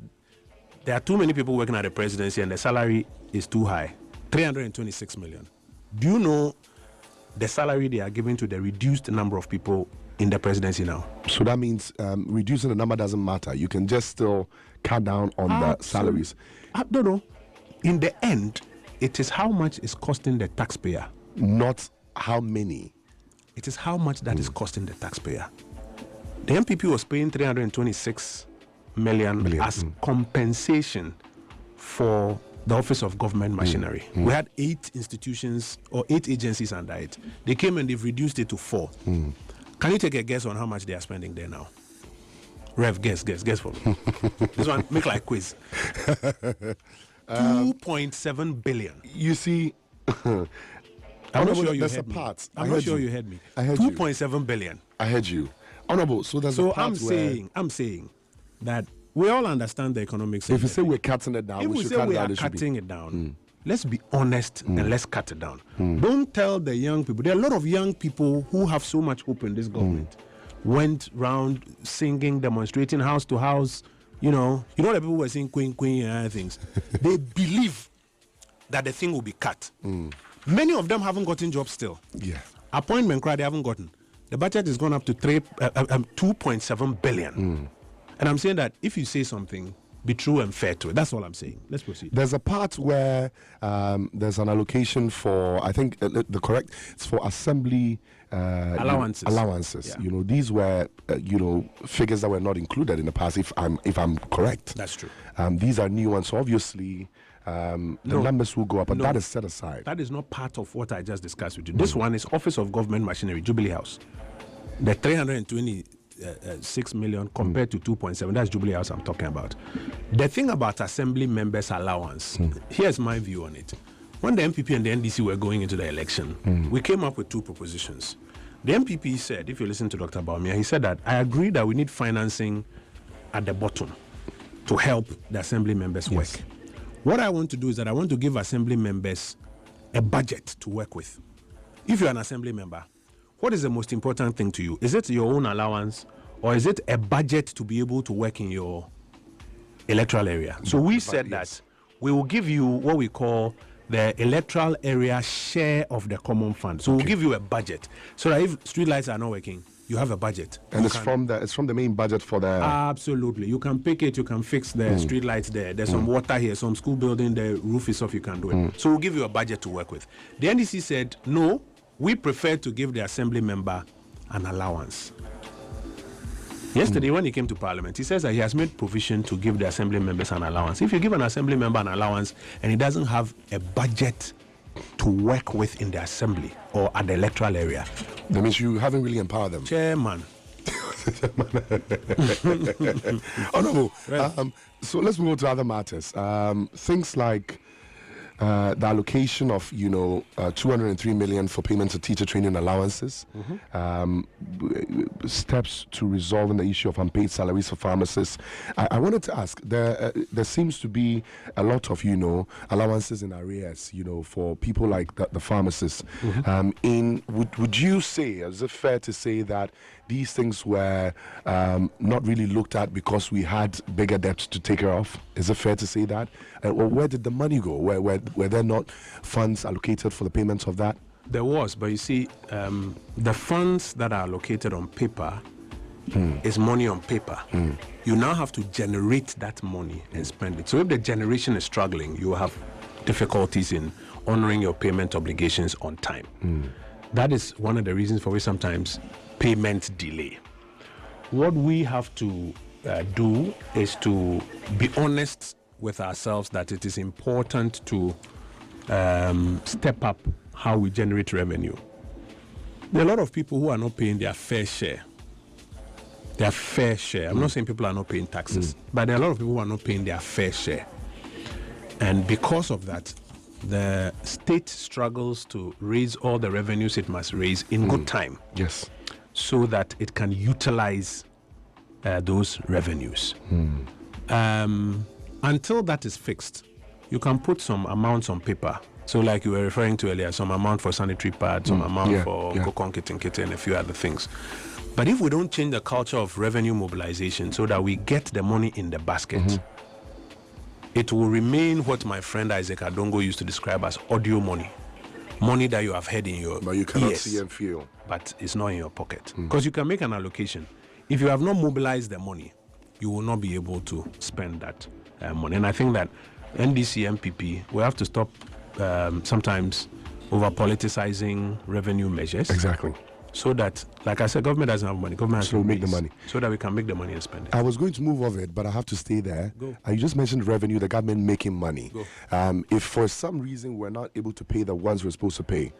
there are too many people working at the presidency and the salary is too high, 326 million. Do you know the salary they are giving to the reduced number of people in the presidency now? So that means reducing the number doesn't matter. You can just still cut down on the salaries. No. In the end, it is how much is costing the taxpayer. Not how many. It is how much that is costing the taxpayer. The MPP was paying 326 million as compensation for the Office of Government Machinery. We had 8 institutions or 8 agencies under it. They came and they've reduced it to 4. Can you take a guess on how much they are spending there now? Rev, guess for me. This one, make like quiz. 2.7 billion. You see, I'm not sure you heard me. I'm not sure you heard me. I heard 2.7 billion. I heard you. Honorable, so there's a part I'm saying that we all understand the economics. If you say we're cutting it down, if we say we are cutting it down, let's be honest and let's cut it down. Don't tell the young people. There are a lot of young people who have so much hope in this government. Went round singing, demonstrating house to house. The people who were saying queen and other things. They believe that the thing will be cut. Many of them haven't gotten jobs still. Yeah. Appointment cry they haven't gotten. The budget has gone up to 2.7 billion. And I'm saying that if you say something, be true and fair to it. That's all I'm saying. Let's proceed. There's a part where there's an allocation for, I think it's for assembly allowances. Yeah. These were figures that were not included in the past. If I'm correct, that's true. These are new ones. So obviously, the numbers will go up, but that is set aside. That is not part of what I just discussed with you. This one is Office of Government Machinery, Jubilee House. The 326 million compared to 2.7, that's Jubilee House I'm talking about. The thing about assembly members' allowance, here's my view on it. when the MPP and the NDC were going into the election, we came up with two propositions. The MPP said, if you listen to Dr. Baumia, he said that I agree that we need financing at the bottom to help the assembly members work. What I want to do is that I want to give assembly members a budget to work with. If you're an assembly member, what is the most important thing to you? Is it your own allowance, or is it a budget to be able to work in your electoral area? So we said that we will give you what we call the electoral area share of the common fund. So we'll give you a budget, so that if streetlights are not working, you have a budget. And it's from the main budget for the... Absolutely. You can pick it, you can fix the streetlights there. There's some water here, some school building, the roof is off, you can do it. So we'll give you a budget to work with. The NDC said, no, we prefer to give the assembly member an allowance. Yesterday, when he came to Parliament, he says that he has made provision to give the assembly members an allowance. If you give an assembly member an allowance and he doesn't have a budget to work with in the assembly or at the electoral area, that means you haven't really empowered them. Chairman. Honorable, so let's move on to other matters. Things like the allocation of 203 million for payments to teacher training allowances, steps to resolving the issue of unpaid salaries for pharmacists. I wanted to ask, there seems to be a lot of allowances in arrears for people like the pharmacists. Would you say, is it fair to say that these things were not really looked at because we had bigger debts to take care of? Is it fair to say that? Or where did the money go? Were there not funds allocated for the payments of that? There was, but you see, the funds that are allocated on paper is money on paper. You now have to generate that money and spend it. So if the generation is struggling, you have difficulties in honoring your payment obligations on time. That is one of the reasons for which sometimes payment delay. What we have to do is to be honest with ourselves that it is important to step up how we generate revenue. There are a lot of people who are not paying their fair share. Their fair share. I'm not saying people are not paying taxes, but there are a lot of people who are not paying their fair share. And because of that, the state struggles to raise all the revenues it must raise in good time. Yes. So that it can utilize those revenues. Until that is fixed, you can put some amounts on paper. So like you were referring to earlier, some amount for sanitary pads, some amount for Kokon Kitten and a few other things. But if we don't change the culture of revenue mobilization so that we get the money in the basket, it will remain what my friend Isaac Adongo used to describe as audio money. Money that you have heard in your but you cannot ears, see and feel. but it's not in your pocket. Because you can make an allocation. If you have not mobilized the money, you will not be able to spend that money. And I think that NDC, MPP, we have to stop sometimes over politicizing revenue measures. Exactly. So that, like I said, government doesn't have money. Government has So to make the raise, money. so that we can make the money and spend it. I was going to move off it, but I have to stay there. Go. You just mentioned revenue, the government making money. Go. If for some reason we're not able to pay the ones we're supposed to pay,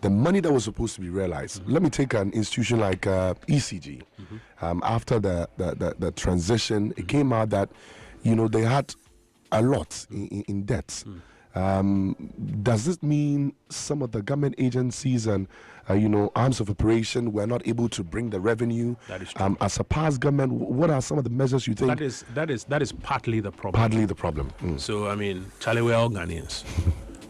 the money that was supposed to be realized, let me take an institution like ECG. After the transition, it came out that, they had a lot in debts. Does this mean some of the government agencies and arms of operation were not able to bring the revenue? That is true. As a past government, what are some of the measures you think? That is partly the problem. Partly the problem. So I mean, Charlie, we're all Ghanaians.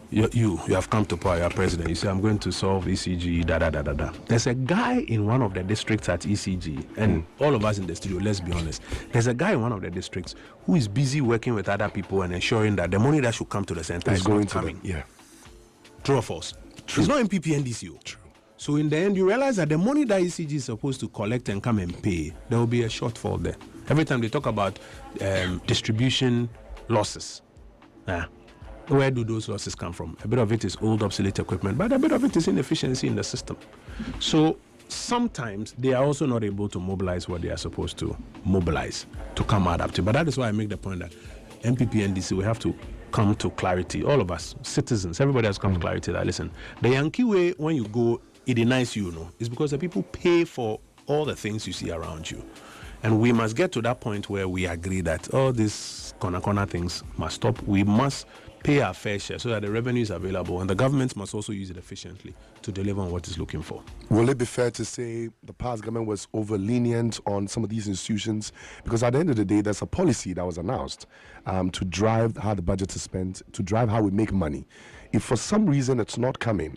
You have come to power, you're president. You say, I'm going to solve ECG, There's a guy in one of the districts at ECG, and all of us in the studio, let's be honest. There's a guy in one of the districts who is busy working with other people and ensuring that the money that should come to the center is going not to coming. Yeah. True or false? True. It's not MPP NDCO. True. So in the end, you realize that the money that ECG is supposed to collect and come and pay, there will be a shortfall there. Every time they talk about distribution losses, where do those losses come from? A bit of it is old, obsolete equipment, but a bit of it is inefficiency in the system. So sometimes they are also not able to mobilize what they are supposed to mobilize to come out up to. But that is why I make the point that MPP and DC, we have to come to clarity. All of us, citizens, everybody has come to clarity that, listen, the Yankee way, when you go, it denies you, is because the people pay for all the things you see around you. And we must get to that point where we agree that all these corner things must stop. We must pay our fair share so that the revenue is available, and the government must also use it efficiently to deliver on what it's looking for. Will it be fair to say the past government was over lenient on some of these institutions? Because at the end of the day, there's a policy that was announced to drive how the budget is spent, to drive how we make money. If for some reason it's not coming,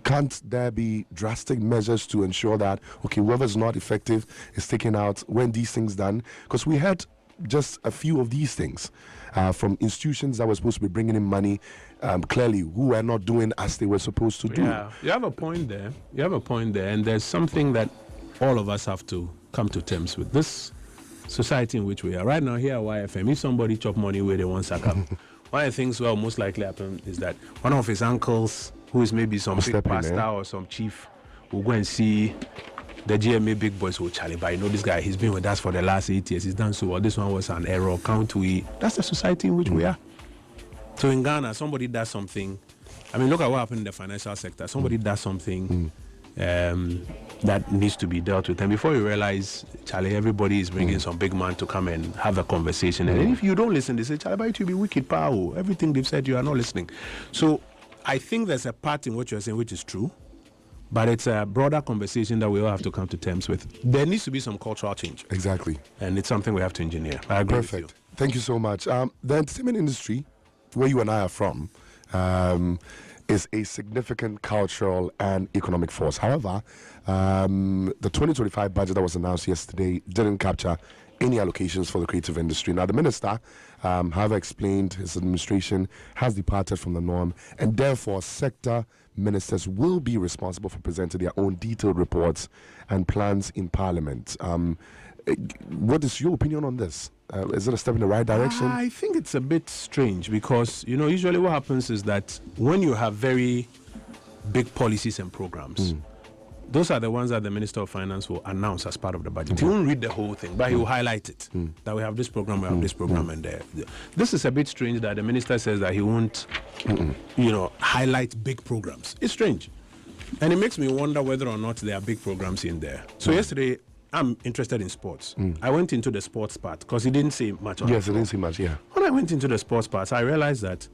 can't there be drastic measures to ensure that, okay, whoever's not effective is taken out when these things done? Because we had just a few of these things from institutions that were supposed to be bringing in money, clearly, who were not doing as they were supposed to do. Yeah, you have a point there. And there's something that all of us have to come to terms with. This society in which we are right now here at YFM, if somebody chop money where they want sack up, one of the things will most likely happen is that one of his uncles, who is maybe some big pastor or some chief, will go and see the GMA big boys will Charlie, but you know this guy, he's been with us for the last 8 years, he's done so well, this one was an error, can't we? That's the society in which we are. So in Ghana, somebody does something, I mean, look at what happened in the financial sector. Somebody does something that needs to be dealt with, and before you realize, Charlie, everybody is bringing some big man to come and have a conversation, and if you don't listen, they say, Charlie, but it will be wicked power, everything they've said, you are not listening. So I think there's a part in what you're saying which is true, but it's a broader conversation that we all have to come to terms with. There needs to be some cultural change. Exactly. And it's something we have to engineer. I agree. Perfect. With you. Thank you so much. The entertainment industry, where you and I are from, is a significant cultural and economic force. However, the 2025 budget that was announced yesterday didn't capture any allocations for the creative industry. Now, the minister, however, explained his administration has departed from the norm, and therefore sector ministers will be responsible for presenting their own detailed reports and plans in Parliament. What is your opinion on this? Is it a step in the right direction? I think it's a bit strange because, you know, usually what happens is that when you have very big policies and programs, those are the ones that the Minister of Finance will announce as part of the budget. He won't read the whole thing, but he will highlight it, that we have this program, we have this program, and there. This is a bit strange that the minister says that he won't, you know, highlight big programs. It's strange. And it makes me wonder whether or not there are big programs in there. So yesterday, I'm interested in sports. I went into the sports part because he didn't say much on it. Yes, he didn't say much, yeah. When I went into the sports part, I realized that,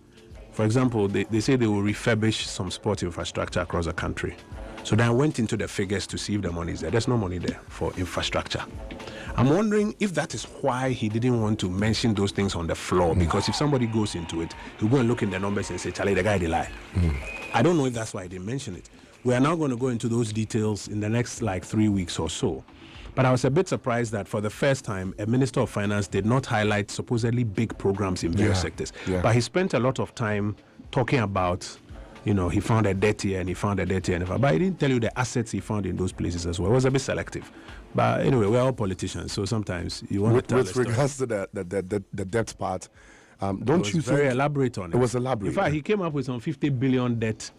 for example, they say they will refurbish some sports infrastructure across the country. So then I went into the figures to see if the money is there. There's no money there for infrastructure. I'm wondering if that is why he didn't want to mention those things on the floor, because if somebody goes into it, he'll go and look in the numbers and say, Charlie, the guy, they lie. I don't know if that's why he didn't mention it. We are now going to go into those details in the next 3 weeks or so. But I was a bit surprised that for the first time, a Minister of Finance did not highlight supposedly big programs in various sectors. But he spent a lot of time talking about, you know, he found a debt here and he found a debt here. But he didn't tell you the assets he found in those places as well. It was a bit selective. But anyway, we're all politicians, so sometimes you want to tell with regards to the debt part, don't you think... very elaborate on it. It was elaborate. In fact, he came up with some 50 billion debt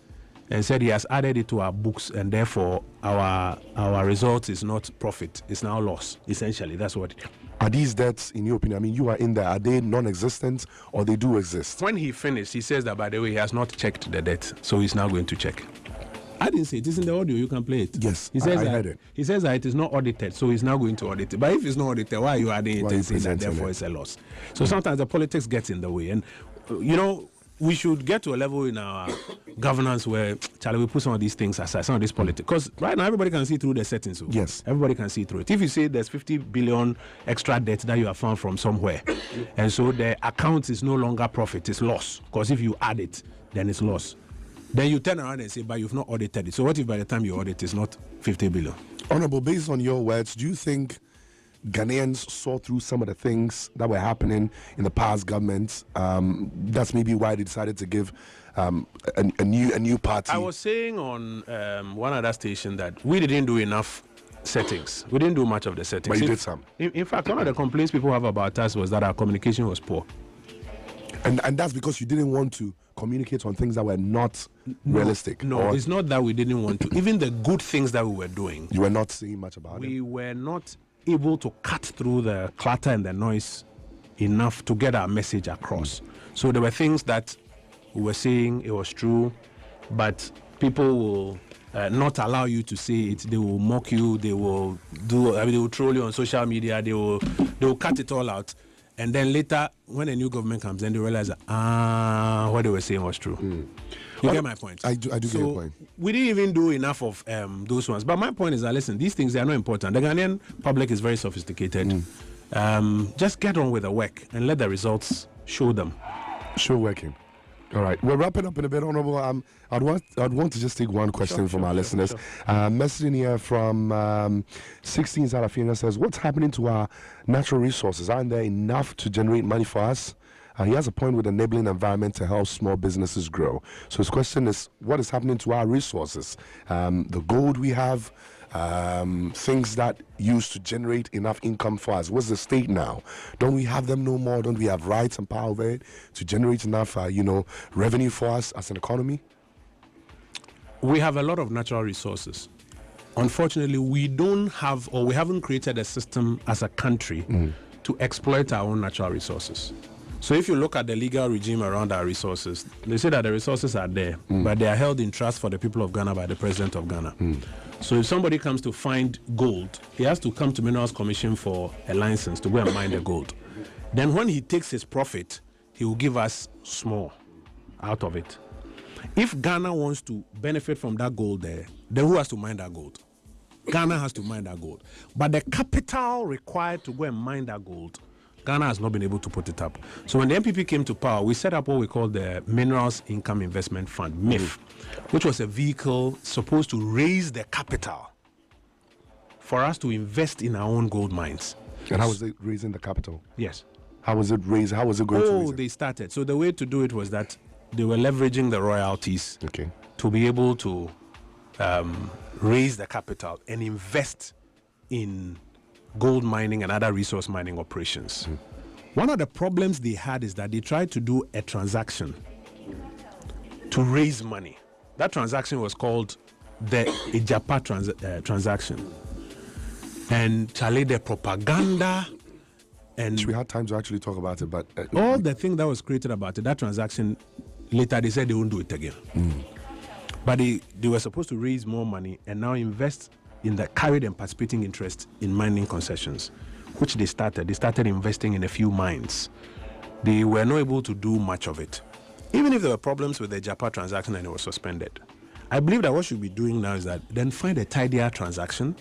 and said he has added it to our books, and therefore our result is not profit, it's now loss. Essentially, that's what. Are these debts, in your opinion, I mean, you are in there, are they non-existent or they do exist? When he finished, he says that, by the way, he has not checked the debt, so he's now going to check. I didn't say it. It's in the audio. You can play it. Yes, he says I heard it. He says that it is not audited, so he's now going to audit it. But if it's not audited, why are you adding it and saying that therefore it's a loss? So sometimes the politics gets in the way. And, you know, we should get to a level in our governance where, Charlie, we put some of these things aside, some of this politics. Because right now, everybody can see through the settings. So yes. Everybody can see through it. If you say there's 50 billion extra debt that you have found from somewhere, and so the account is no longer profit, it's loss. Because if you add it, then it's loss. Then you turn around and say, but you've not audited it. So what if by the time you audit, it's not 50 billion? Honorable, based on your words, do you think Ghanaians saw through some of the things that were happening in the past governments? That's maybe why they decided to give a new party. I was saying on one other station that we didn't do enough settings. We didn't do much of the settings. But you did some. In fact, one of the complaints people have about us was that our communication was poor. And that's because you didn't want to communicate on things that were not realistic. No, it's not that we didn't want to. Even the good things that we were doing, you were not saying much about it. We were not able to cut through the clutter and the noise enough to get our message across. So there were things that we were saying, it was true, but people will not allow you to say it. They will mock you. They will they will troll you on social media. They will cut it all out. And then later, when a new government comes, then they realize that, what they were saying was true. You get my point? I do get your point. We didn't even do enough of those ones. But my point is that, listen, these things, they are not important. The Ghanaian public is very sophisticated. Just get on with the work and let the results show them. Sure working. All right, we're wrapping up in a bit, Honorable. I'd want to just take one question from our listeners. Messaging here from 16 Zarafianga says, what's happening to our natural resources? Aren't there enough to generate money for us? He has a point with enabling environment to help small businesses grow. So his question is, what is happening to our resources? The gold we have, things that used to generate enough income for us. What's the state now? Don't we have them no more? Don't we have rights and power over it to generate enough, revenue for us as an economy? We have a lot of natural resources. Unfortunately, we don't have, or we haven't created a system as a country to exploit our own natural resources. So if you look at the legal regime around our resources, they say that the resources are there, but they are held in trust for the people of Ghana by the president of Ghana. So if somebody comes to find gold, he has to come to Minerals Commission for a license to go and mine the gold. Then when he takes his profit, he will give us small out of it. If Ghana wants to benefit from that gold there, then who has to mine that gold? Ghana has to mine that gold. But the capital required to go and mine that gold, Ghana has not been able to put it up. So when the MPP came to power, we set up what we call the Minerals Income Investment Fund, MIF, which was a vehicle supposed to raise the capital for us to invest in our own gold mines. And how was it raising the capital? Yes. How was it raised? How was it going to raise it? They started. So the way to do it was that they were leveraging the royalties to be able to raise the capital and invest in gold mining and other resource mining operations. One of the problems they had is that they tried to do a transaction to raise money. That transaction was called the Ijapa transaction. And Charlie, the propaganda and we had time to actually talk about it, but all the thing that was created about it, that transaction, later they said they won't do it again. But they were supposed to raise more money and now invest in the carried and participating interest in mining concessions, which they started. They started investing in a few mines. They were not able to do much of it. Even if there were problems with the Japa transaction and it was suspended. I believe that what should be doing now is that then find a tidier transaction,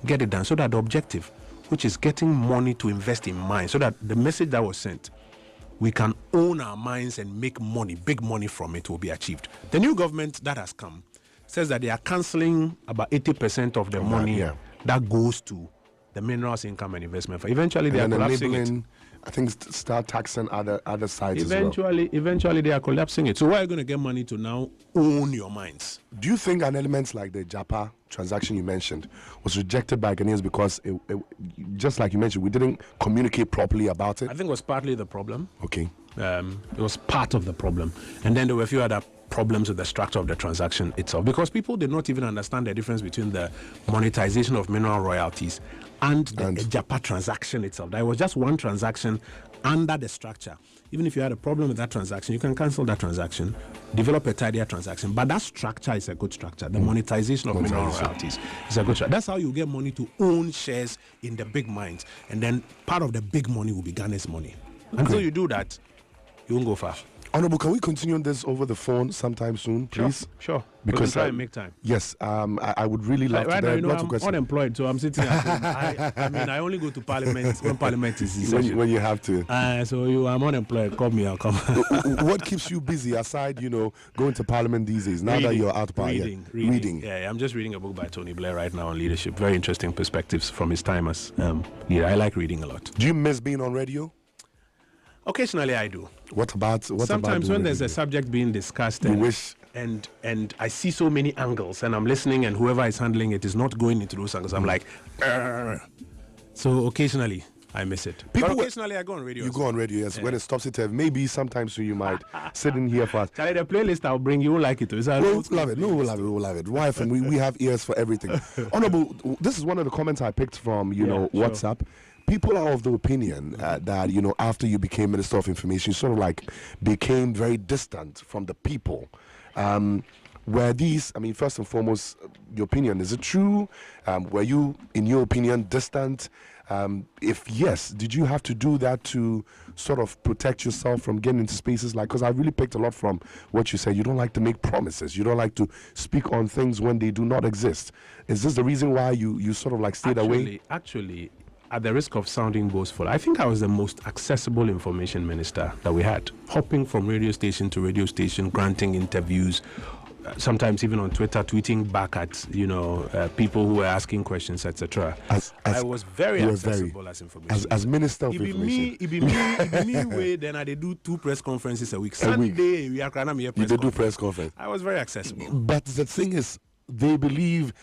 get it done, so that the objective, which is getting money to invest in mines, so that the message that was sent, we can own our mines and make money, big money from it, will be achieved. The new government that has come says that they are cancelling about 80% of the money that goes to the Minerals Income and Investment Fund. Eventually, they are collapsing it. I think start taxing other sides Eventually, they are collapsing it. So where are you going to get money to now own your mines? Do you think an element like the Japa transaction you mentioned was rejected by Ghanaians because, just like you mentioned, we didn't communicate properly about it? I think it was partly the problem. Okay. It was part of the problem. And then there were a few other problems with the structure of the transaction itself, because people did not even understand the difference between the monetization of mineral royalties and the Japa transaction itself. There was just one transaction under the structure. Even if you had a problem with that transaction, you can cancel that transaction, develop a tidier transaction. But that structure is a good structure. The monetization of mineral royalties is a good structure. That's how you get money to own shares in the big mines. And then part of the big money will be Ghana's money. Until you do that, you won't go far. Honorable, can we continue on this over the phone sometime soon, please? Sure. Because we can try and make time. Yes, I would really love to. Right now, I'm unemployed, so I'm sitting at home. I only go to Parliament when Parliament is in session. When you have to. I'm unemployed. Call me, I'll come. What keeps you busy aside, going to Parliament these days? Now that you're out, reading. Yeah, I'm just reading a book by Tony Blair right now on leadership. Very interesting perspectives from his time as leader. I like reading a lot. Do you miss being on radio? Occasionally, I do. What about sometimes when there's a subject being discussed, and I see so many angles, and I'm listening, and whoever is handling it is not going into those angles. I'm like, so occasionally I miss it. But occasionally I go on radio. You go on radio, yes. Yeah. When it stops it, maybe sometimes you might sit in here for us. Charlie, the playlist I'll bring, you won't like it. We'll love it. No, we'll love it. Wife, and we have ears for everything. Honorable, this is one of the comments I picked from WhatsApp. People are of the opinion that, after you became Minister of Information, you sort of like became very distant from the people. were these, I mean, first and foremost, your opinion, is it true? Were you, in your opinion, distant? If yes, did you have to do that to sort of protect yourself from getting into spaces like, because I really picked a lot from what you said. You don't like to make promises. You don't like to speak on things when they do not exist. Is this the reason why you sort of like stayed away? Actually, at the risk of sounding boastful, I think I was the most accessible information minister that we had, hopping from radio station to radio station, granting interviews, sometimes even on Twitter, tweeting back at people who were asking questions, etc. I was very accessible as information. As Minister of Information. It be me way. Then I do 2 press conferences a week. Sunday we are do press conference. I was very accessible. But the thing is, they believe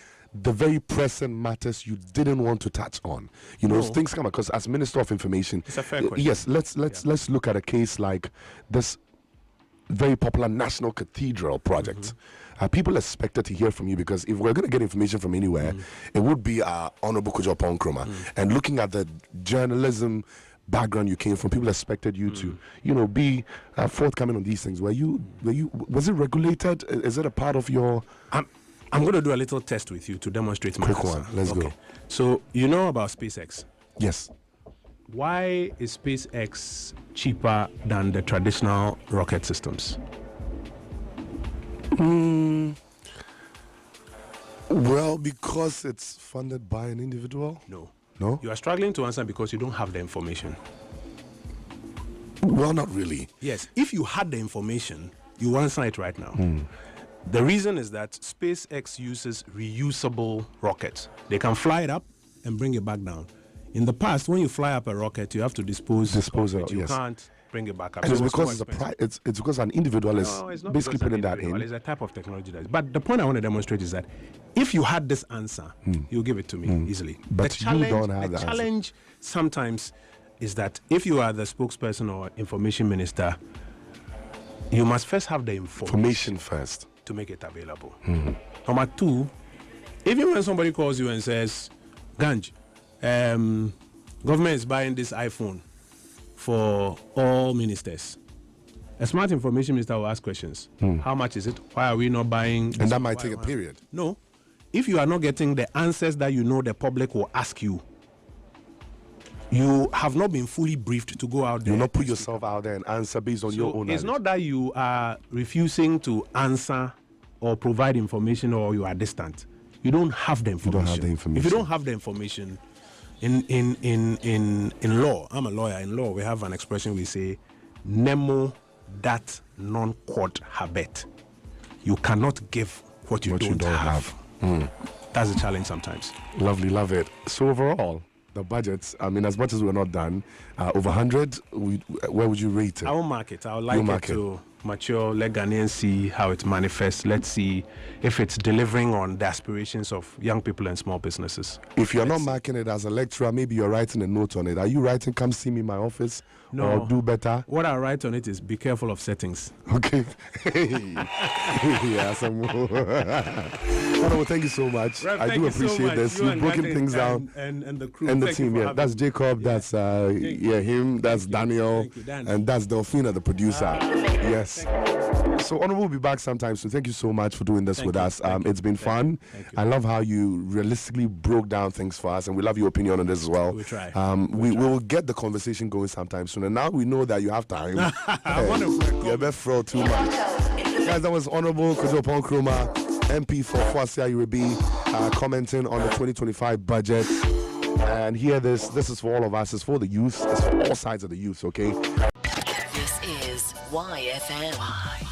the very pressing matters you didn't want to touch on. Things come up because as Minister of Information, it's a fair question. Yes, let's look at a case like this very popular National Cathedral project. People expected to hear from you because if we're going to get information from anywhere, it would be Honorable Kojo Oppong Nkrumah. And looking at the journalism background you came from, people expected you to, be forthcoming on these things. Was it regulated? Is it a part of your? I'm going to do a little test with you to demonstrate my quick answer. one. Let's go. So you know about SpaceX? Yes. Why is SpaceX cheaper than the traditional rocket systems? Well, because it's funded by an individual? No? You are struggling to answer because you don't have the information. Well, not really. Yes. If you had the information, you answer it right now. The reason is that SpaceX uses reusable rockets. They can fly it up and bring it back down. In the past, when you fly up a rocket, you have to dispose of it. You can't bring it back up. And it's because it's because an individual is basically putting that in. It's a type of technology that is. But the point I want to demonstrate is that if you had this answer, you'll give it to me easily. But you don't have the challenge sometimes is that if you are the spokesperson or information minister, you must first have the information first to make it available. Number 2, even when somebody calls you and says, Ganj, government is buying this iPhone for all ministers, a smart information minister will ask questions. How much is it? Why are we not buying this? And that might take a period. No. If you are not getting the answers that the public will ask you, you have not been fully briefed to go out there. You'll not put yourself out there and answer based on your own knowledge. It's not that you are refusing to answer or provide information or you are distant. You don't have the information. You don't have the information. If you don't have the information, in law, I'm a lawyer. In law, we have an expression we say, nemo dat non quod habet. You cannot give what you don't have. That's a challenge sometimes. Lovely, love it. So overall, the budgets, I mean, as much as we're not done, over 100, where would you rate it? I won't mark it. I would like it to mature, let Ghanaians see how it manifests. Let's see if it's delivering on the aspirations of young people and small businesses. If you're not marking it as a lecturer, maybe you're writing a note on it. Are you writing, come see me in my office? No. Or do better? What I write on it is be careful of settings. Okay. Yeah, some more. Well, thank you so much. Rev, I do appreciate this. You've broken things down. And the crew. And the team, yeah. That's Jacob, that's him, that's Daniel, and that's Delphina, the producer. Yes. So Honorable will be back sometime soon. Thank you so much for doing this with us. It's been fun. I love how you realistically broke down things for us, and we love your opinion on this as well. We try. We will get the conversation going sometime soon. And now we know that you have time. You're best throw too much. Guys, that was Honorable Kojo Oppong Nkrumah, MP for Fosia Yoruba, commenting on the 2025 budget. And here, this is for all of us. It's for the youth. It's for all sides of the youth, okay? This is YFM.